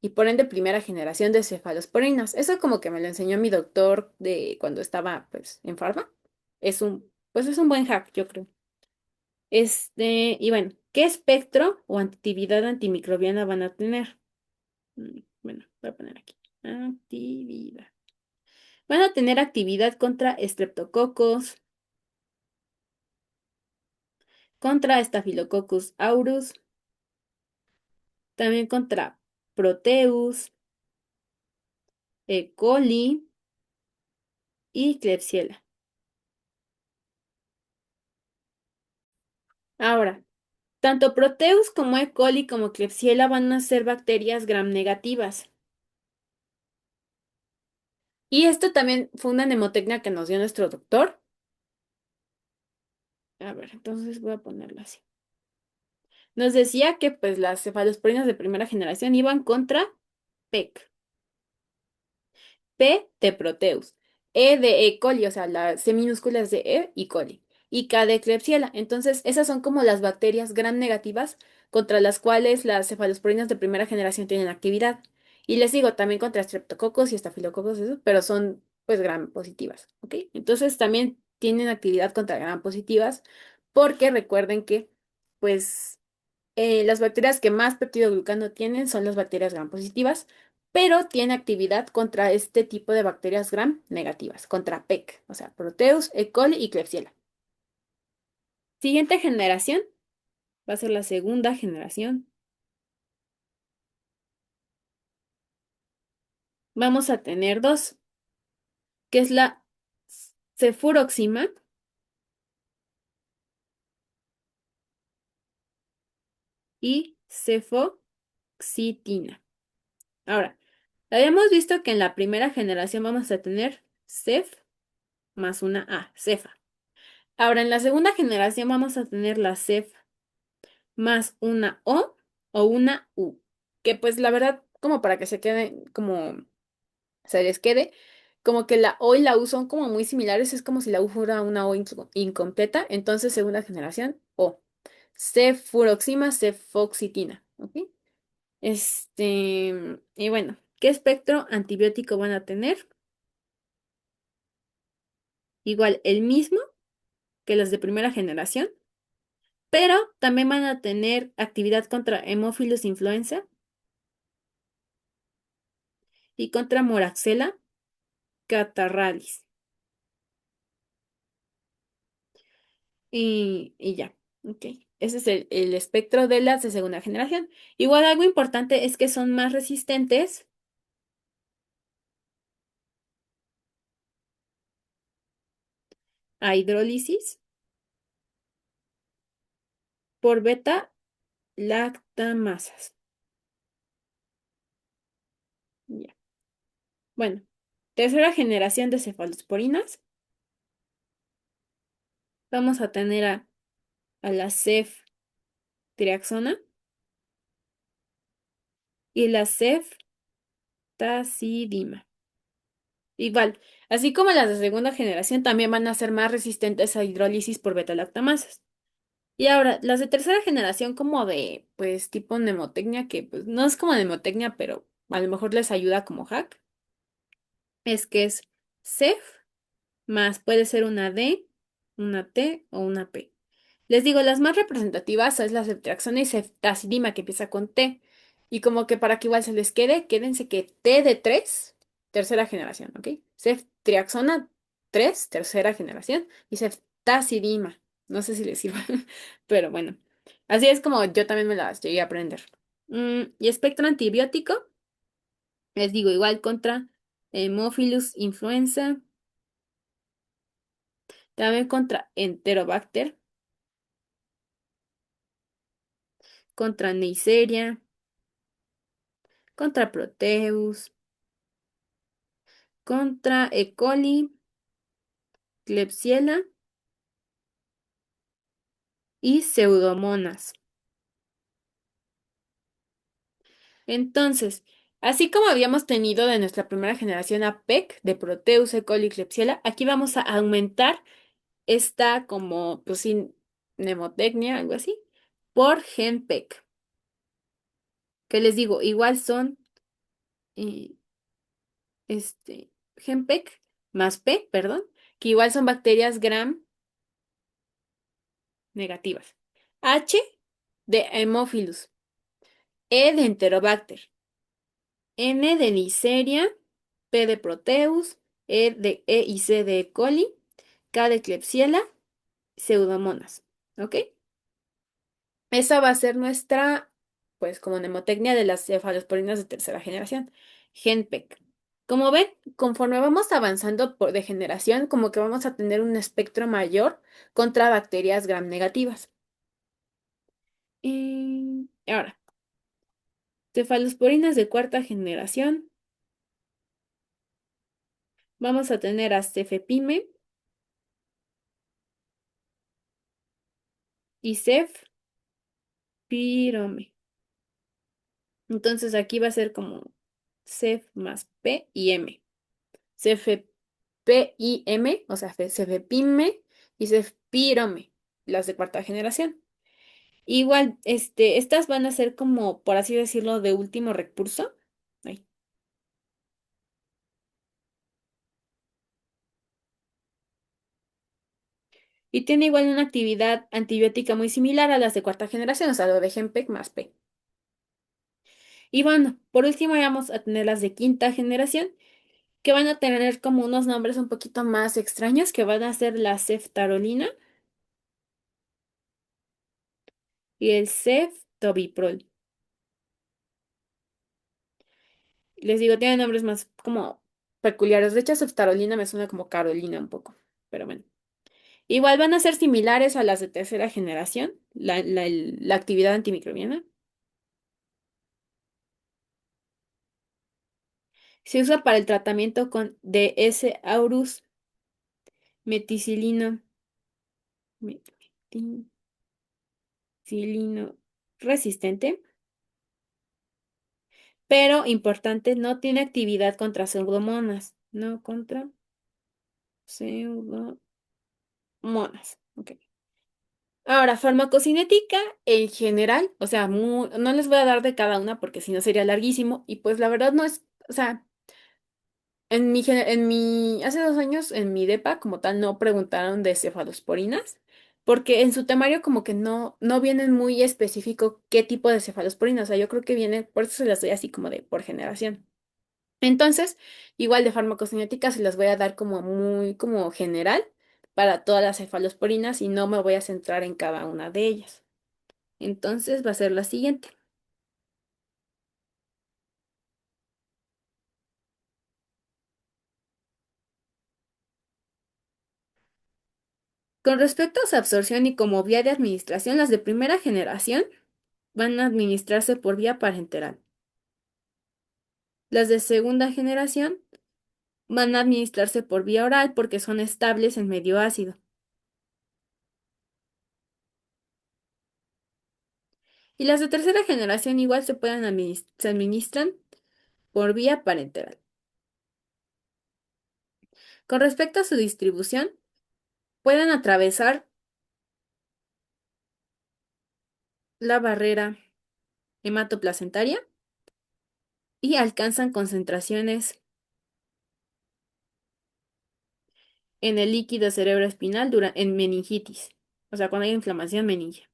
A: y por ende primera generación de cefalosporinas. Eso como que me lo enseñó mi doctor de cuando estaba pues en farma. Pues es un buen hack, yo creo. Y bueno, ¿qué espectro o actividad antimicrobiana van a tener? Bueno, voy a poner aquí. Actividad. Van a tener actividad contra estreptococos, contra Staphylococcus aureus, también contra Proteus, E. coli y Klebsiella. Ahora, tanto Proteus como E. coli como Klebsiella van a ser bacterias gram negativas. Y esto también fue una mnemotecnia que nos dio nuestro doctor. A ver, entonces voy a ponerlo así. Nos decía que pues las cefalosporinas de primera generación iban contra PEC. P de Proteus, E de E. coli, o sea, las C minúsculas de E y coli, y K de Klebsiella. Entonces, esas son como las bacterias gram negativas contra las cuales las cefalosporinas de primera generación tienen actividad. Y les digo, también contra Streptococcus y Staphylococcus, eso, pero son pues gram positivas, ¿ok? Entonces, también tienen actividad contra gram positivas porque recuerden que pues las bacterias que más peptidoglucano tienen son las bacterias gram positivas, pero tiene actividad contra este tipo de bacterias gram negativas, contra PEC, o sea, Proteus, E. coli y Klebsiella. Siguiente generación va a ser la segunda generación. Vamos a tener dos, que es la cefuroxima y cefoxitina. Ahora, habíamos visto que en la primera generación vamos a tener cef más una A, cefa. Ahora, en la segunda generación vamos a tener la cef más una o una U. Que pues la verdad, como para que se quede, como se les quede, como que la O y la U son como muy similares, es como si la U fuera una O incompleta, entonces segunda generación O. Cefuroxima, cefoxitina, ¿ok? Y bueno, ¿qué espectro antibiótico van a tener? Igual, el mismo que los de primera generación, pero también van a tener actividad contra Haemophilus influenza y contra Moraxella catarrhalis. Y ya, ok. Ese es el espectro de las de segunda generación. Igual algo importante es que son más resistentes a hidrólisis por beta lactamasas. Ya. Bueno, tercera generación de cefalosporinas. Vamos a tener a la ceftriaxona y la ceftazidima. Igual, así como las de segunda generación, también van a ser más resistentes a hidrólisis por beta-lactamases. Y ahora, las de tercera generación como de, pues, tipo mnemotecnia, que pues no es como mnemotecnia, pero a lo mejor les ayuda como hack, es que es cef más puede ser una D, una T o una P. Les digo, las más representativas es la ceftriaxona y ceftazidima, que empieza con T. Y como que para que igual se les quede, quédense que T de 3 tercera generación, ¿ok? Ceftriaxona 3 tercera generación, y ceftazidima. No sé si les sirva, pero bueno. Así es como yo también me las llegué a aprender. Y espectro antibiótico, les digo, igual contra Haemophilus influenza, también contra Enterobacter, contra Neisseria, contra Proteus, contra E. coli, Klebsiella y Pseudomonas. Entonces, Así como habíamos tenido de nuestra primera generación a PEC, de Proteus, E. coli y Klebsiella, aquí vamos a aumentar esta como, pues sí, mnemotecnia, algo así, por gen PEC, que les digo, igual son eh, gen PEC más P, perdón, que igual son bacterias gram negativas. H de Haemophilus, E de Enterobacter, N de Neisseria, P de Proteus, E y C de E. coli, K de Klebsiella, Pseudomonas. ¿Ok? Esa va a ser nuestra, pues, como mnemotecnia de las cefalosporinas de tercera generación, GenPEC. Como ven, conforme vamos avanzando de generación, como que vamos a tener un espectro mayor contra bacterias gram negativas. Y ahora, cefalosporinas de cuarta generación, vamos a tener a cefepime y cefpirome. Entonces aquí va a ser como cef más P y M. CFPIM, o sea, cefepime y cefpirome, las de cuarta generación. Igual, estas van a ser como, por así decirlo, de último recurso. Ay. Y tiene igual una actividad antibiótica muy similar a las de cuarta generación, o sea, lo de Genpec más P. Y bueno, por último vamos a tener las de quinta generación, que van a tener como unos nombres un poquito más extraños, que van a ser la ceftarolina y el ceftobiprol. Les digo, tienen nombres más como peculiares. De hecho, ceftarolina me suena como Carolina un poco, pero bueno. Igual van a ser similares a las de tercera generación, la actividad antimicrobiana. Se usa para el tratamiento con DS aureus meticilino, meticilino resistente, pero importante, no tiene actividad contra pseudomonas, no contra pseudomonas. Ok. Ahora, farmacocinética en general, o sea, no les voy a dar de cada una porque si no sería larguísimo y pues la verdad no es, o sea, hace 2 años en mi depa como tal no preguntaron de cefalosporinas porque en su temario como que no vienen muy específico qué tipo de cefalosporina, o sea, yo creo que viene, por eso se las doy así como de por generación. Entonces, igual de farmacocinética se las voy a dar como muy como general para todas las cefalosporinas y no me voy a centrar en cada una de ellas. Entonces va a ser la siguiente. Con respecto a su absorción y como vía de administración, las de primera generación van a administrarse por vía parenteral. Las de segunda generación van a administrarse por vía oral porque son estables en medio ácido. Y las de tercera generación igual se administran por vía parenteral. Con respecto a su distribución, pueden atravesar la barrera hematoplacentaria y alcanzan concentraciones en el líquido cerebroespinal en meningitis, o sea, cuando hay inflamación meningia.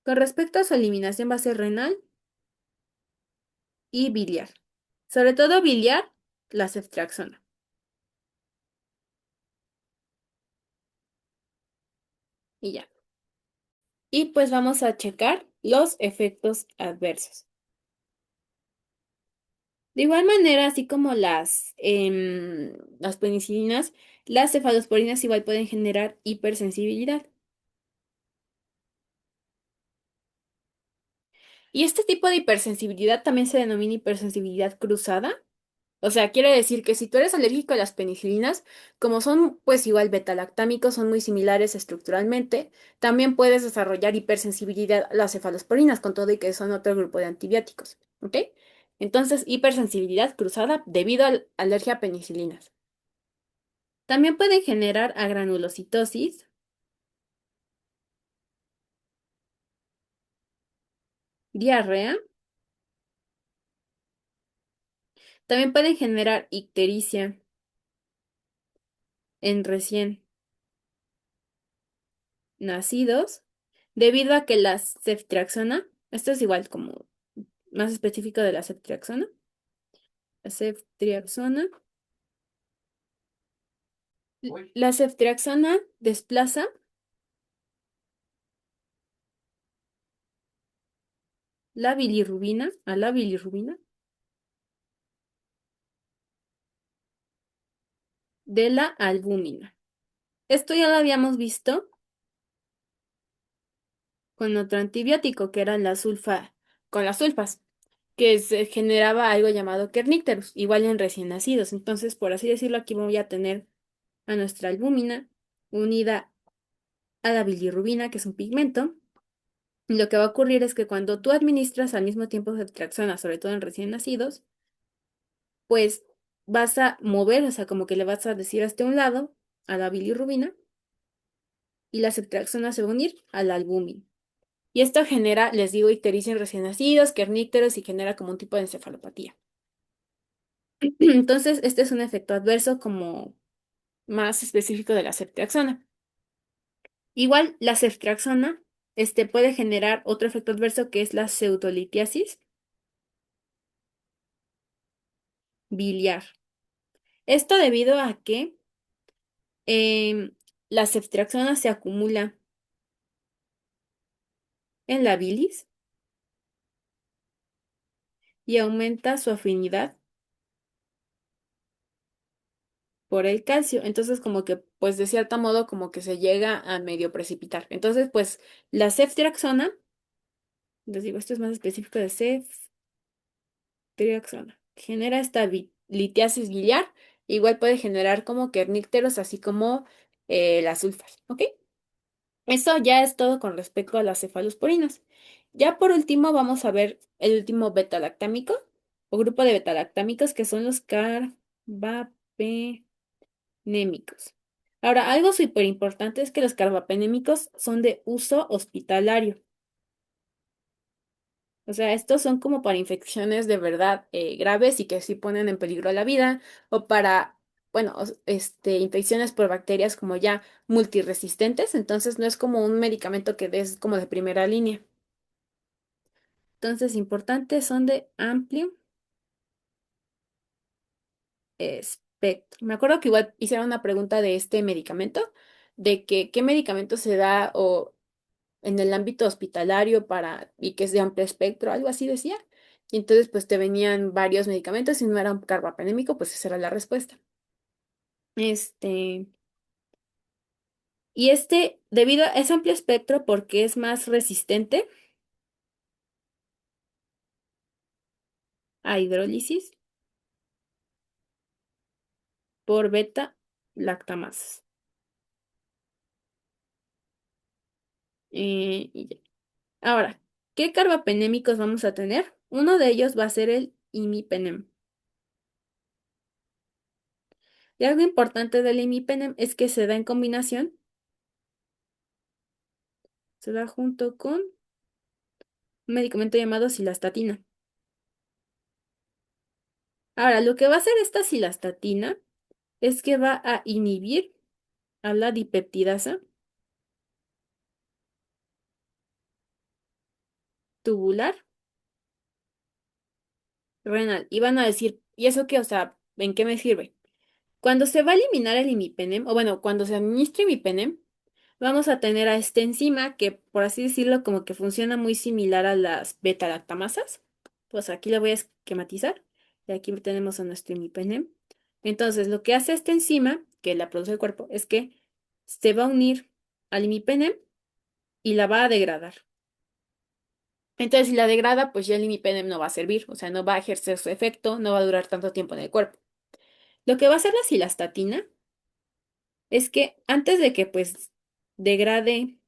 A: Con respecto a su eliminación va a ser renal y biliar. Sobre todo biliar, la ceftriaxona. Y ya. Y pues vamos a checar los efectos adversos. De igual manera, así como las penicilinas, las cefalosporinas igual pueden generar hipersensibilidad. Y este tipo de hipersensibilidad también se denomina hipersensibilidad cruzada. O sea, quiere decir que si tú eres alérgico a las penicilinas, como son pues igual betalactámicos, son muy similares estructuralmente, también puedes desarrollar hipersensibilidad a las cefalosporinas, con todo y que son otro grupo de antibióticos, ¿ok? Entonces, hipersensibilidad cruzada debido a alergia a penicilinas. También pueden generar agranulocitosis, diarrea, también pueden generar ictericia en recién nacidos, debido a que la ceftriaxona, esto es igual como más específico de la ceftriaxona, la ceftriaxona desplaza la bilirrubina a la bilirrubina de la albúmina. Esto ya lo habíamos visto con otro antibiótico, que era la con las sulfas, que se generaba algo llamado kernícterus, igual en recién nacidos. Entonces, por así decirlo, aquí voy a tener a nuestra albúmina unida a la bilirrubina, que es un pigmento. Y lo que va a ocurrir es que cuando tú administras al mismo tiempo ceftriaxona, sobre todo en recién nacidos, pues vas a mover, o sea, como que le vas a decir hasta un lado a la bilirrubina y la ceftriaxona se va a unir a la albúmina. Y esto genera, les digo, ictericia en recién nacidos, kernícteros y genera como un tipo de encefalopatía. Entonces, este es un efecto adverso como más específico de la ceftriaxona. Igual, la ceftriaxona puede generar otro efecto adverso que es la pseudolitiasis biliar. Esto debido a que em, la ceftriaxona se acumula en la bilis y aumenta su afinidad por el calcio. Entonces, como que, pues de cierto modo, como que se llega a medio precipitar. Entonces, pues la ceftriaxona, les digo, esto es más específico de ceftriaxona, genera esta litiasis biliar. Igual puede generar como kernícteros, así como las sulfas, ¿ok? Eso ya es todo con respecto a las cefalosporinas. Ya por último vamos a ver el último betalactámico o grupo de betalactámicos que son los carbapenémicos. Ahora, algo súper importante es que los carbapenémicos son de uso hospitalario. O sea, estos son como para infecciones de verdad graves y que sí ponen en peligro la vida, o para, bueno, infecciones por bacterias como ya multiresistentes, entonces no es como un medicamento que des como de primera línea. Entonces, importantes son de amplio espectro. Me acuerdo que igual hicieron una pregunta de este medicamento, de que qué medicamento se da o en el ámbito hospitalario para, y que es de amplio espectro, algo así decía. Y entonces pues te venían varios medicamentos y no era un carbapenémico, pues esa era la respuesta. Este, debido a es amplio espectro porque es más resistente a hidrólisis por beta lactamasas. Y ya. Ahora, ¿qué carbapenémicos vamos a tener? Uno de ellos va a ser el imipenem. Y algo importante del imipenem es que se da en combinación, se da junto con un medicamento llamado cilastatina. Ahora, lo que va a hacer esta cilastatina es que va a inhibir a la dipeptidasa tubular renal. Y van a decir, ¿y eso qué? O sea, ¿en qué me sirve? Cuando se va a eliminar el imipenem, o bueno, cuando se administra imipenem, vamos a tener a esta enzima que, por así decirlo, como que funciona muy similar a las beta-lactamasas. Pues aquí la voy a esquematizar. Y aquí tenemos a nuestro imipenem. Entonces, lo que hace esta enzima, que la produce el cuerpo, es que se va a unir al imipenem y la va a degradar. Entonces, si la degrada, pues ya el imipenem no va a servir, o sea, no va a ejercer su efecto, no va a durar tanto tiempo en el cuerpo. Lo que va a hacer la cilastatina es que antes de que pues degrade,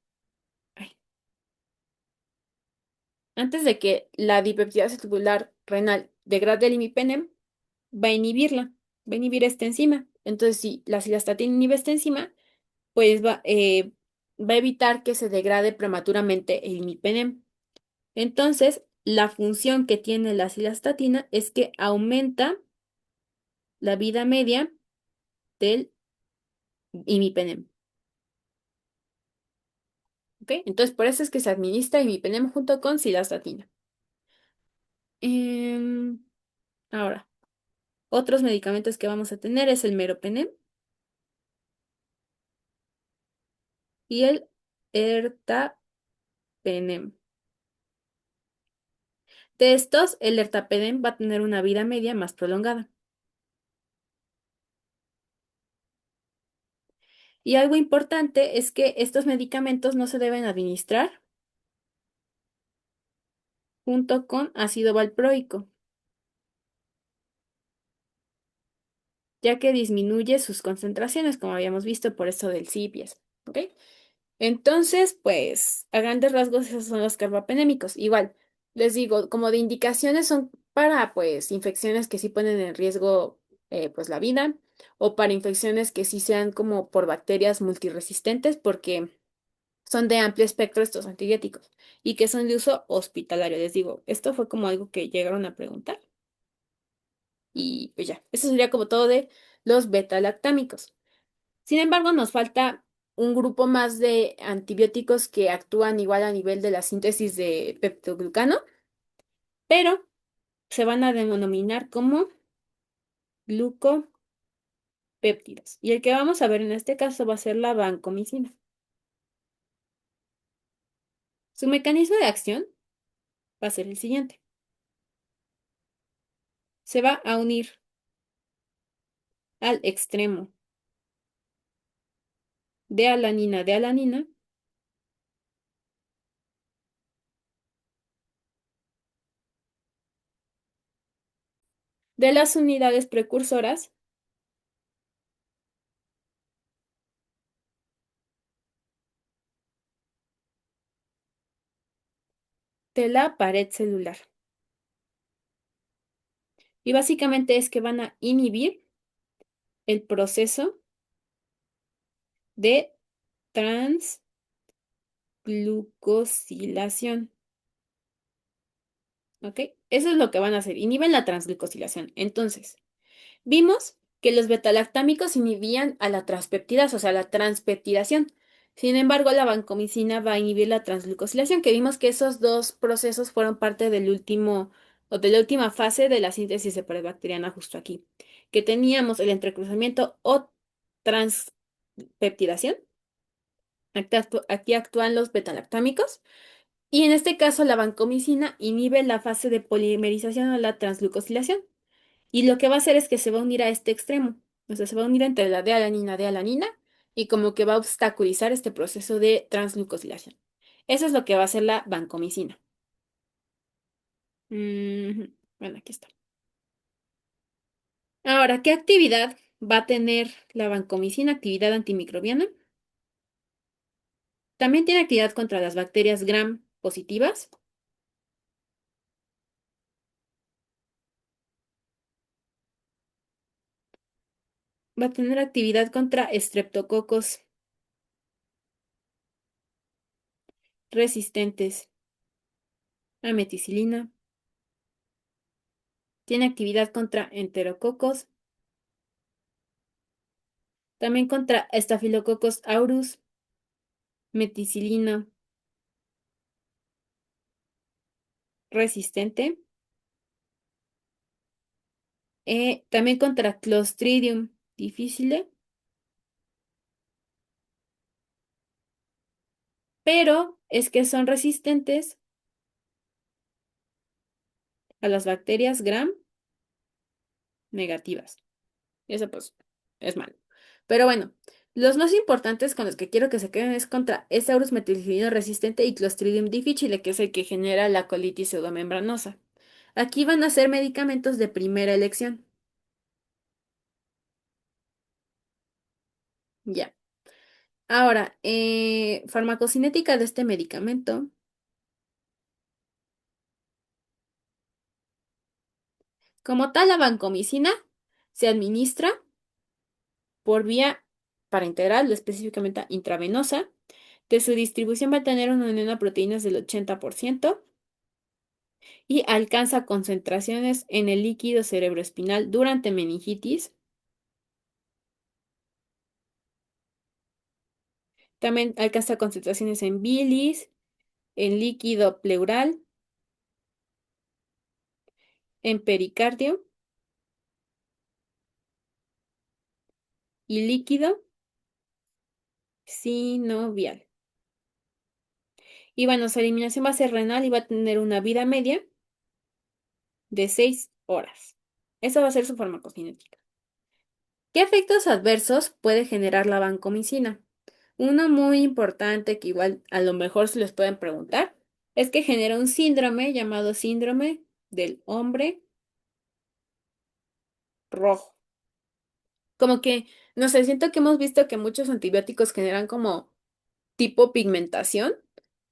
A: ay, antes de que la dipeptidasa tubular renal degrade el imipenem, va a inhibirla, va a inhibir esta enzima. Entonces, si la cilastatina inhibe esta enzima, pues va a evitar que se degrade prematuramente el imipenem. Entonces, la función que tiene la cilastatina es que aumenta la vida media del imipenem. ¿Ok? Entonces, por eso es que se administra imipenem junto con cilastatina. Em, Ahora, otros medicamentos que vamos a tener es el meropenem y el ertapenem. De estos, el ertapenem va a tener una vida media más prolongada. Y algo importante es que estos medicamentos no se deben administrar junto con ácido valproico, ya que disminuye sus concentraciones, como habíamos visto por esto del CIPIES. ¿Ok? Entonces, pues, a grandes rasgos, esos son los carbapenémicos. Igual, les digo, como de indicaciones son para, pues, infecciones que sí ponen en riesgo, pues, la vida, o para infecciones que sí sean como por bacterias multiresistentes, porque son de amplio espectro estos antibióticos y que son de uso hospitalario. Les digo, esto fue como algo que llegaron a preguntar y pues ya, eso sería como todo de los beta-lactámicos. Sin embargo, nos falta un grupo más de antibióticos que actúan igual a nivel de la síntesis de peptoglucano, pero se van a denominar como glucopéptidos. Y el que vamos a ver en este caso va a ser la vancomicina. Su mecanismo de acción va a ser el siguiente. Se va a unir al extremo de alanina de las unidades precursoras de la pared celular. Y básicamente es que van a inhibir el proceso de transglucosilación. ¿Ok? Eso es lo que van a hacer. Inhiben la transglucosilación. Entonces, vimos que los betalactámicos inhibían a la transpeptidasa, o sea, la transpeptidación. Sin embargo, la vancomicina va a inhibir la transglucosilación, que vimos que esos dos procesos fueron parte del último o de la última fase de la síntesis de pared bacteriana justo aquí, que teníamos el entrecruzamiento o transpeptidación. Aquí actúan los betalactámicos. Y en este caso, la vancomicina inhibe la fase de polimerización o la transglucosilación. Y lo que va a hacer es que se va a unir a este extremo. O sea, se va a unir entre la de alanina, y como que va a obstaculizar este proceso de transglucosilación. Eso es lo que va a hacer la vancomicina. Ujú. Bueno, aquí está. Ahora, ¿qué actividad va a tener la vancomicina? Actividad antimicrobiana. También tiene actividad contra las bacterias gram positivas. Va a tener actividad contra estreptococos resistentes a meticilina. Tiene actividad contra enterococos, también contra Staphylococcus aureus, meticilina resistente, también contra Clostridium difficile, pero es que son resistentes a las bacterias gram negativas. Eso pues es malo. Pero bueno, Los más importantes con los que quiero que se queden es contra Esaurus meticilino resistente y Clostridium difficile, que es el que genera la colitis pseudomembranosa. Aquí van a ser medicamentos de primera elección. Ya. Ahora, farmacocinética de este medicamento. Como tal, la vancomicina se administra por vía parenteral, específicamente intravenosa. De su distribución va a tener una unión a proteínas del 80% y alcanza concentraciones en el líquido cerebroespinal durante meningitis. También alcanza concentraciones en bilis, en líquido pleural, en pericardio y líquido sinovial. Y bueno, su eliminación va a ser renal y va a tener una vida media de 6 horas. Esa va a ser su farmacocinética. ¿Qué efectos adversos puede generar la vancomicina? Uno muy importante que igual a lo mejor se les pueden preguntar es que genera un síndrome llamado síndrome del hombre rojo. Como que, no sé, siento que hemos visto que muchos antibióticos generan como tipo pigmentación.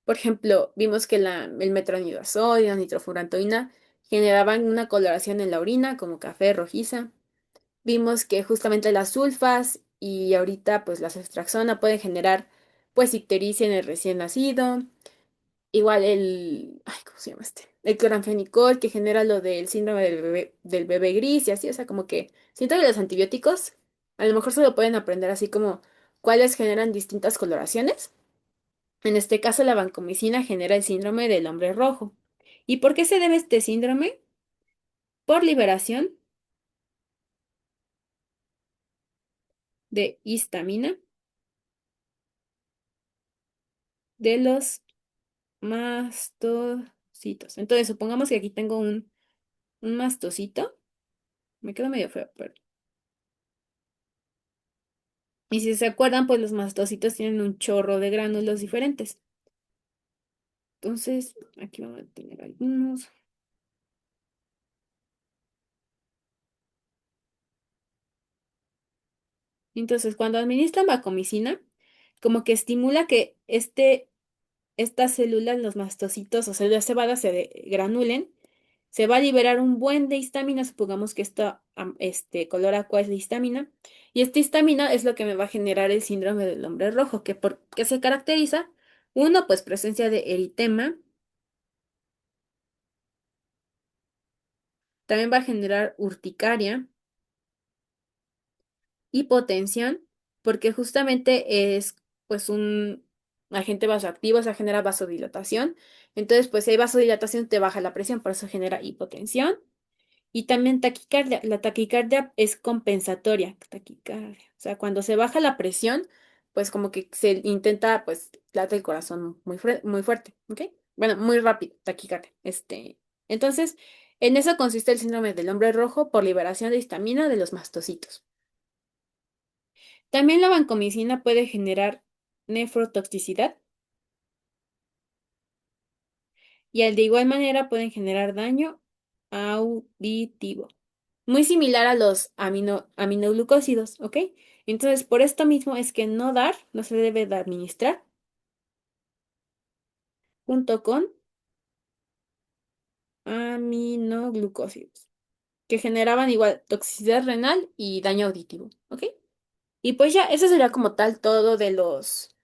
A: Por ejemplo, vimos que el metronidazol y la nitrofurantoína generaban una coloración en la orina como café rojiza. Vimos que justamente las sulfas y ahorita pues las ceftriaxona pueden generar pues ictericia en el recién nacido. Igual ay, ¿cómo se llama este? El cloranfenicol que genera lo del síndrome del bebé gris y así, o sea, como que siento que los antibióticos a lo mejor se lo pueden aprender así como cuáles generan distintas coloraciones. En este caso, la vancomicina genera el síndrome del hombre rojo. ¿Y por qué se debe este síndrome? Por liberación de histamina de los mastocitos. Entonces, supongamos que aquí tengo un mastocito. Me quedo medio feo, pero. Y si se acuerdan, pues los mastocitos tienen un chorro de gránulos diferentes. Entonces, aquí vamos a tener algunos. Entonces, cuando administran vancomicina, como que estimula que estas células, los mastocitos o células cebadas, granulen. Se va a liberar un buen de histamina, supongamos que este color aqua es de histamina, y esta histamina es lo que me va a generar el síndrome del hombre rojo, que se caracteriza, uno, pues presencia de eritema, también va a generar urticaria, hipotensión, porque justamente es pues un agente vasoactivo, o sea, genera vasodilatación, entonces pues si hay vasodilatación te baja la presión, por eso genera hipotensión. Y también taquicardia. La taquicardia es compensatoria. Taquicardia. O sea, cuando se baja la presión, pues como que se intenta, pues, late el corazón muy fuerte, ¿ok? Bueno, muy rápido, taquicardia. Entonces, en eso consiste el síndrome del hombre rojo por liberación de histamina de los mastocitos. También la vancomicina puede generar nefrotoxicidad y de igual manera pueden generar daño auditivo. Muy similar a los aminoglucósidos, ¿ok? Entonces, por esto mismo es que no se debe de administrar junto con aminoglucósidos, que generaban igual toxicidad renal y daño auditivo, ¿ok? Y pues ya, eso sería como tal todo de los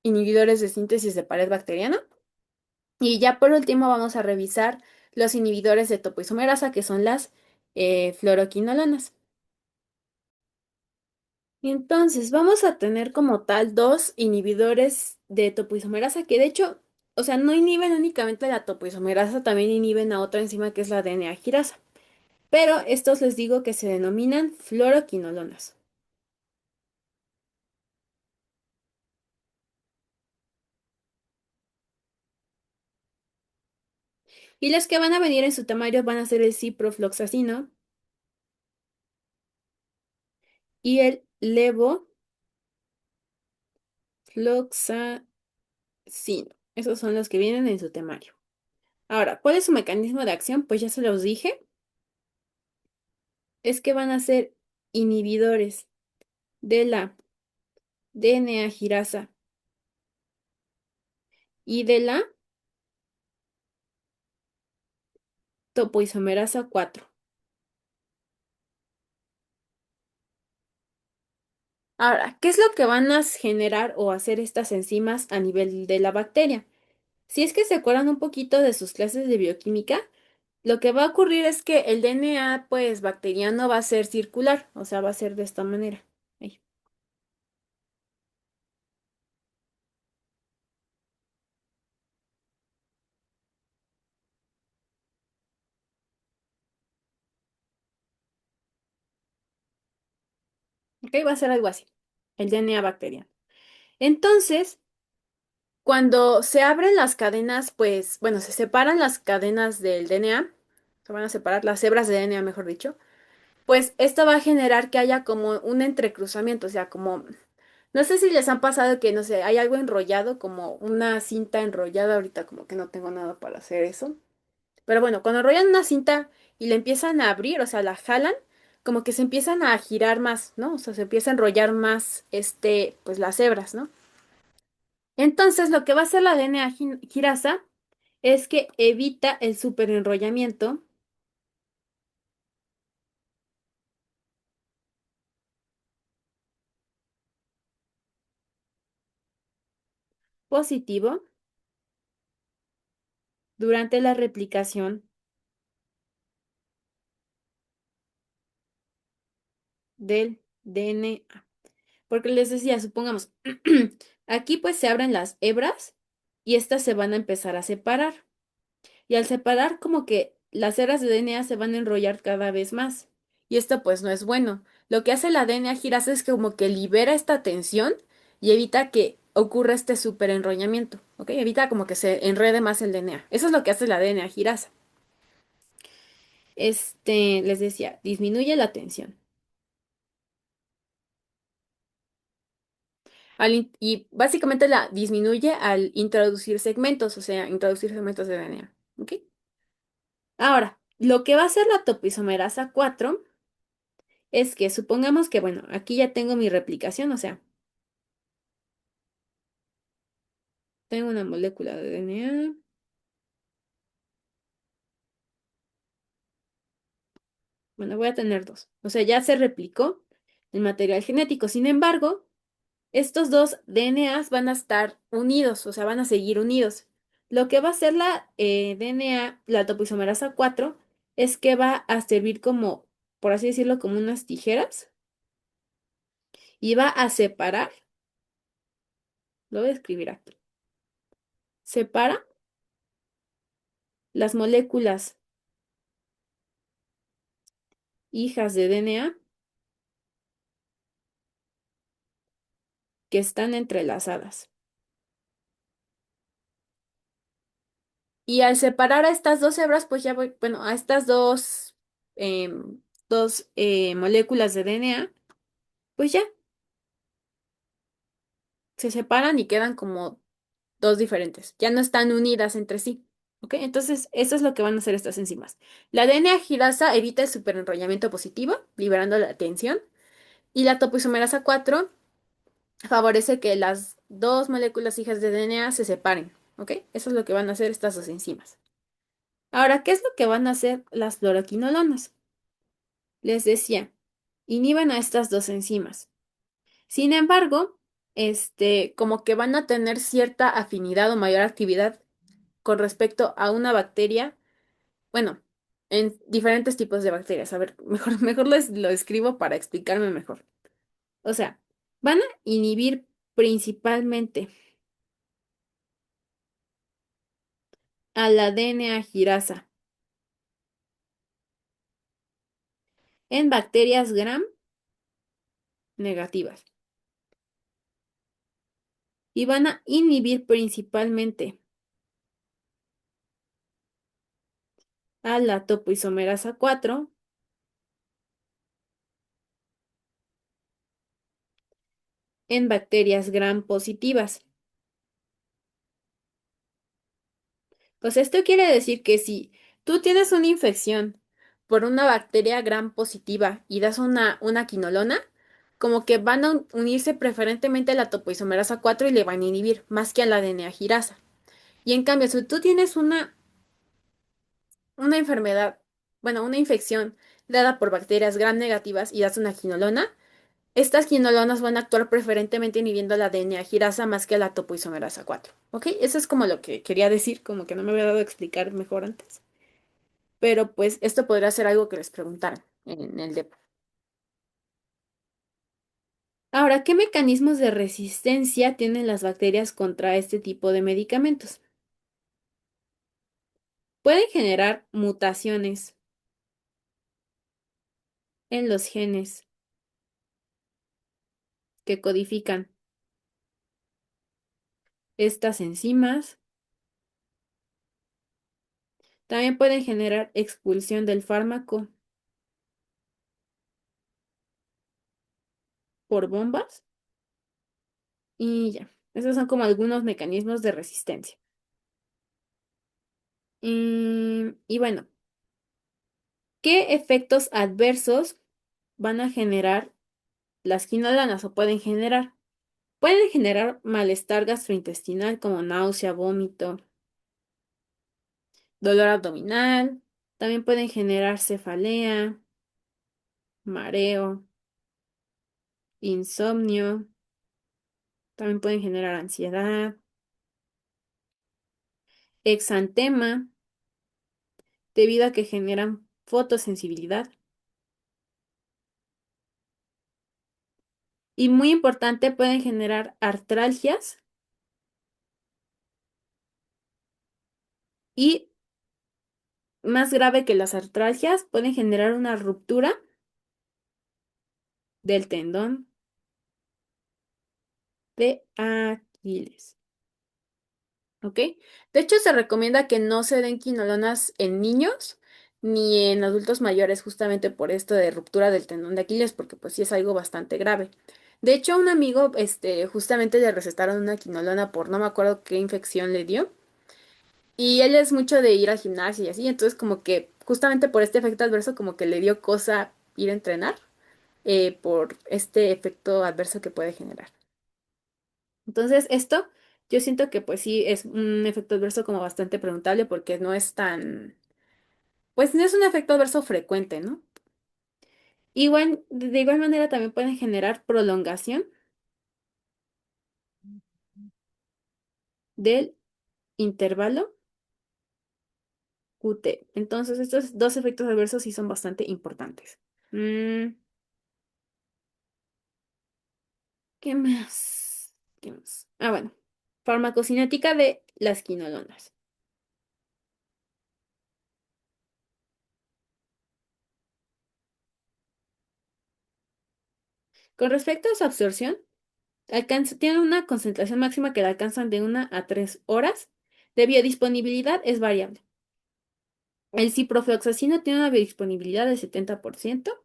A: inhibidores de síntesis de pared bacteriana. Y ya por último vamos a revisar los inhibidores de topoisomerasa, que son las fluoroquinolonas. Y entonces vamos a tener como tal dos inhibidores de topoisomerasa que de hecho, o sea, no inhiben únicamente la topoisomerasa, también inhiben a otra enzima que es la DNA-girasa. Pero estos les digo que se denominan fluoroquinolonas. Y los que van a venir en su tamaño van a ser el ciprofloxacino y el levotiracetam. Floxacino. Esos son los que vienen en su temario. Ahora, ¿cuál es su mecanismo de acción? Pues ya se los dije. Es que van a ser inhibidores de la DNA girasa y de la topoisomerasa 4. Ahora, ¿qué es lo que van a generar o hacer estas enzimas a nivel de la bacteria? Si es que se acuerdan un poquito de sus clases de bioquímica, lo que va a ocurrir es que el DNA, pues, bacteriano va a ser circular, o sea, va a ser de esta manera. Ahí. ¿Ok? Va a ser algo así, el DNA bacteriano. Entonces, cuando se abren las cadenas, pues, bueno, se separan las cadenas del DNA, se van a separar las hebras de DNA, mejor dicho, pues esto va a generar que haya como un entrecruzamiento, o sea, como, no sé si les han pasado que, no sé, hay algo enrollado, como una cinta enrollada, ahorita como que no tengo nada para hacer eso, pero bueno, cuando enrollan una cinta y la empiezan a abrir, o sea, la jalan, como que se empiezan a girar más, ¿no? O sea, se empieza a enrollar más, pues las hebras, ¿no? Entonces, lo que va a hacer la DNA girasa es que evita el superenrollamiento positivo durante la replicación del DNA. Porque les decía, supongamos, aquí pues se abren las hebras y estas se van a empezar a separar. Y al separar, como que las hebras de DNA se van a enrollar cada vez más. Y esto pues no es bueno. Lo que hace la DNA girasa es que como que libera esta tensión y evita que ocurra este superenrollamiento, ¿ok? Evita como que se enrede más el DNA. Eso es lo que hace la DNA girasa. Les decía, disminuye la tensión. Y básicamente la disminuye al introducir segmentos, o sea, introducir segmentos de DNA, ¿ok? Ahora, lo que va a hacer la topoisomerasa 4 es que supongamos que, bueno, aquí ya tengo mi replicación, o sea, tengo una molécula de DNA, bueno, voy a tener dos, o sea, ya se replicó el material genético. Sin embargo, estos dos DNAs van a estar unidos, o sea, van a seguir unidos. Lo que va a hacer la DNA, la topoisomerasa 4, es que va a servir como, por así decirlo, como unas tijeras y va a separar, lo voy a escribir aquí, separa las moléculas hijas de DNA que están entrelazadas. Y al separar a estas dos hebras, pues ya voy, bueno, a estas dos moléculas de DNA, pues ya se separan y quedan como dos diferentes. Ya no están unidas entre sí. ¿Ok? Entonces, eso es lo que van a hacer estas enzimas. La DNA girasa evita el superenrollamiento positivo, liberando la tensión. Y la topoisomerasa 4 favorece que las dos moléculas hijas de DNA se separen. ¿Ok? Eso es lo que van a hacer estas dos enzimas. Ahora, ¿qué es lo que van a hacer las fluoroquinolonas? Les decía, inhiben a estas dos enzimas. Sin embargo, como que van a tener cierta afinidad o mayor actividad con respecto a una bacteria, bueno, en diferentes tipos de bacterias. A ver, mejor les lo escribo para explicarme mejor. O sea, van a inhibir principalmente a la DNA girasa en bacterias gram negativas y van a inhibir principalmente a la topoisomerasa 4 en bacterias gram positivas. Pues esto quiere decir que si tú tienes una infección por una bacteria gram positiva y das una quinolona, como que van a unirse preferentemente a la topoisomerasa 4 y le van a inhibir más que a la adeneagirasa. Y en cambio, si tú tienes una enfermedad, bueno, una infección dada por bacterias gram negativas y das una quinolona, estas quinolonas van a actuar preferentemente inhibiendo la DNA-girasa más que la topoisomerasa 4. ¿Ok? Eso es como lo que quería decir, como que no me había dado a explicar mejor antes. Pero pues esto podría ser algo que les preguntaran en el DEPA. Ahora, ¿qué mecanismos de resistencia tienen las bacterias contra este tipo de medicamentos? Pueden generar mutaciones en los genes que codifican estas enzimas. También pueden generar expulsión del fármaco por bombas. Y ya, esos son como algunos mecanismos de resistencia. Y bueno, ¿qué efectos adversos van a generar las quinolanas o pueden generar? Pueden generar malestar gastrointestinal como náusea, vómito, dolor abdominal. También pueden generar cefalea, mareo, insomnio. También pueden generar ansiedad, exantema, debido a que generan fotosensibilidad. Y muy importante, pueden generar artralgias y, más grave que las artralgias, pueden generar una ruptura del tendón de Aquiles. ¿Ok? De hecho, se recomienda que no se den quinolonas en niños ni en adultos mayores, justamente por esto de ruptura del tendón de Aquiles, porque pues sí es algo bastante grave. De hecho, a un amigo, justamente le recetaron una quinolona por no me acuerdo qué infección le dio. Y él es mucho de ir al gimnasio y así, entonces como que justamente por este efecto adverso como que le dio cosa ir a entrenar por este efecto adverso que puede generar. Entonces esto yo siento que pues sí es un efecto adverso como bastante preguntable porque no es tan, pues no es un efecto adverso frecuente, ¿no? Igual, de igual manera también pueden generar prolongación del intervalo QT. Entonces estos dos efectos adversos sí son bastante importantes. Mm, ¿Qué más? ¿Qué más? Ah, bueno. Farmacocinética de las quinolonas. Con respecto a su absorción, tiene una concentración máxima que la alcanzan de 1 a 3 horas. De biodisponibilidad es variable. El ciprofloxacino tiene una biodisponibilidad del 70%.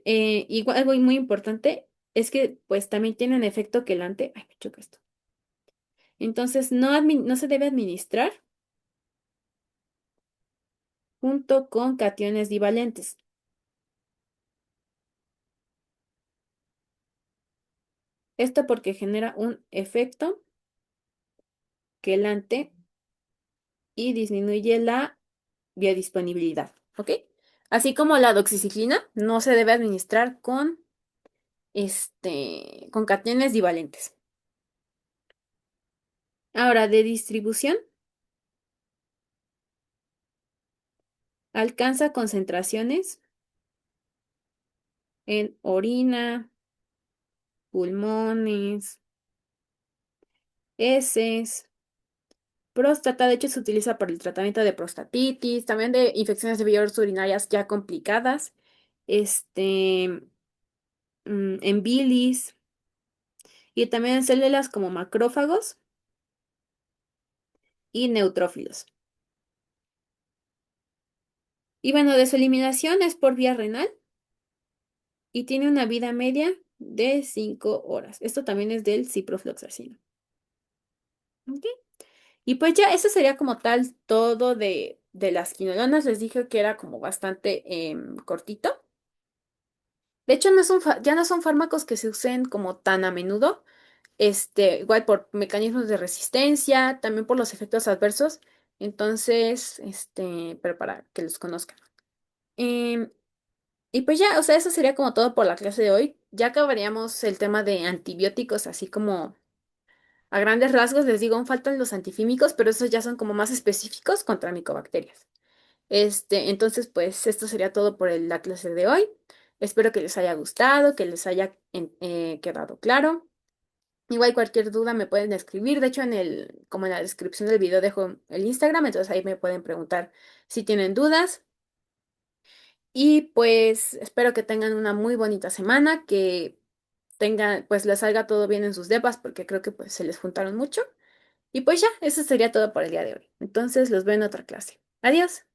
A: Igual, algo muy importante es que pues también tiene un efecto quelante. Ay, me choca esto. Entonces, no se debe administrar junto con cationes divalentes. Esto porque genera un efecto quelante y disminuye la biodisponibilidad, ¿ok? Así como la doxiciclina no se debe administrar con cationes divalentes. Ahora, de distribución, alcanza concentraciones en orina, pulmones, heces, próstata. De hecho, se utiliza para el tratamiento de prostatitis, también de infecciones de vías urinarias ya complicadas, este, en bilis y también en células como macrófagos y neutrófilos. Y bueno, de su eliminación es por vía renal y tiene una vida media de 5 horas. Esto también es del ciprofloxacino. ¿Ok? Y pues ya, eso sería como tal todo de las quinolonas. Les dije que era como bastante cortito. De hecho, ya no son fármacos que se usen como tan a menudo. Igual por mecanismos de resistencia, también por los efectos adversos. Entonces, pero para que los conozcan. Em, y pues ya, o sea, eso sería como todo por la clase de hoy. Ya acabaríamos el tema de antibióticos, así como a grandes rasgos, les digo, aún faltan los antifímicos, pero esos ya son como más específicos contra micobacterias. Entonces, pues esto sería todo por la clase de hoy. Espero que les haya gustado, que les haya quedado claro. Igual cualquier duda me pueden escribir. De hecho, como en la descripción del video dejo el Instagram, entonces ahí me pueden preguntar si tienen dudas. Y pues espero que tengan una muy bonita semana, que tengan, pues les salga todo bien en sus depas, porque creo que pues se les juntaron mucho. Y pues ya, eso sería todo por el día de hoy. Entonces los veo en otra clase. Adiós.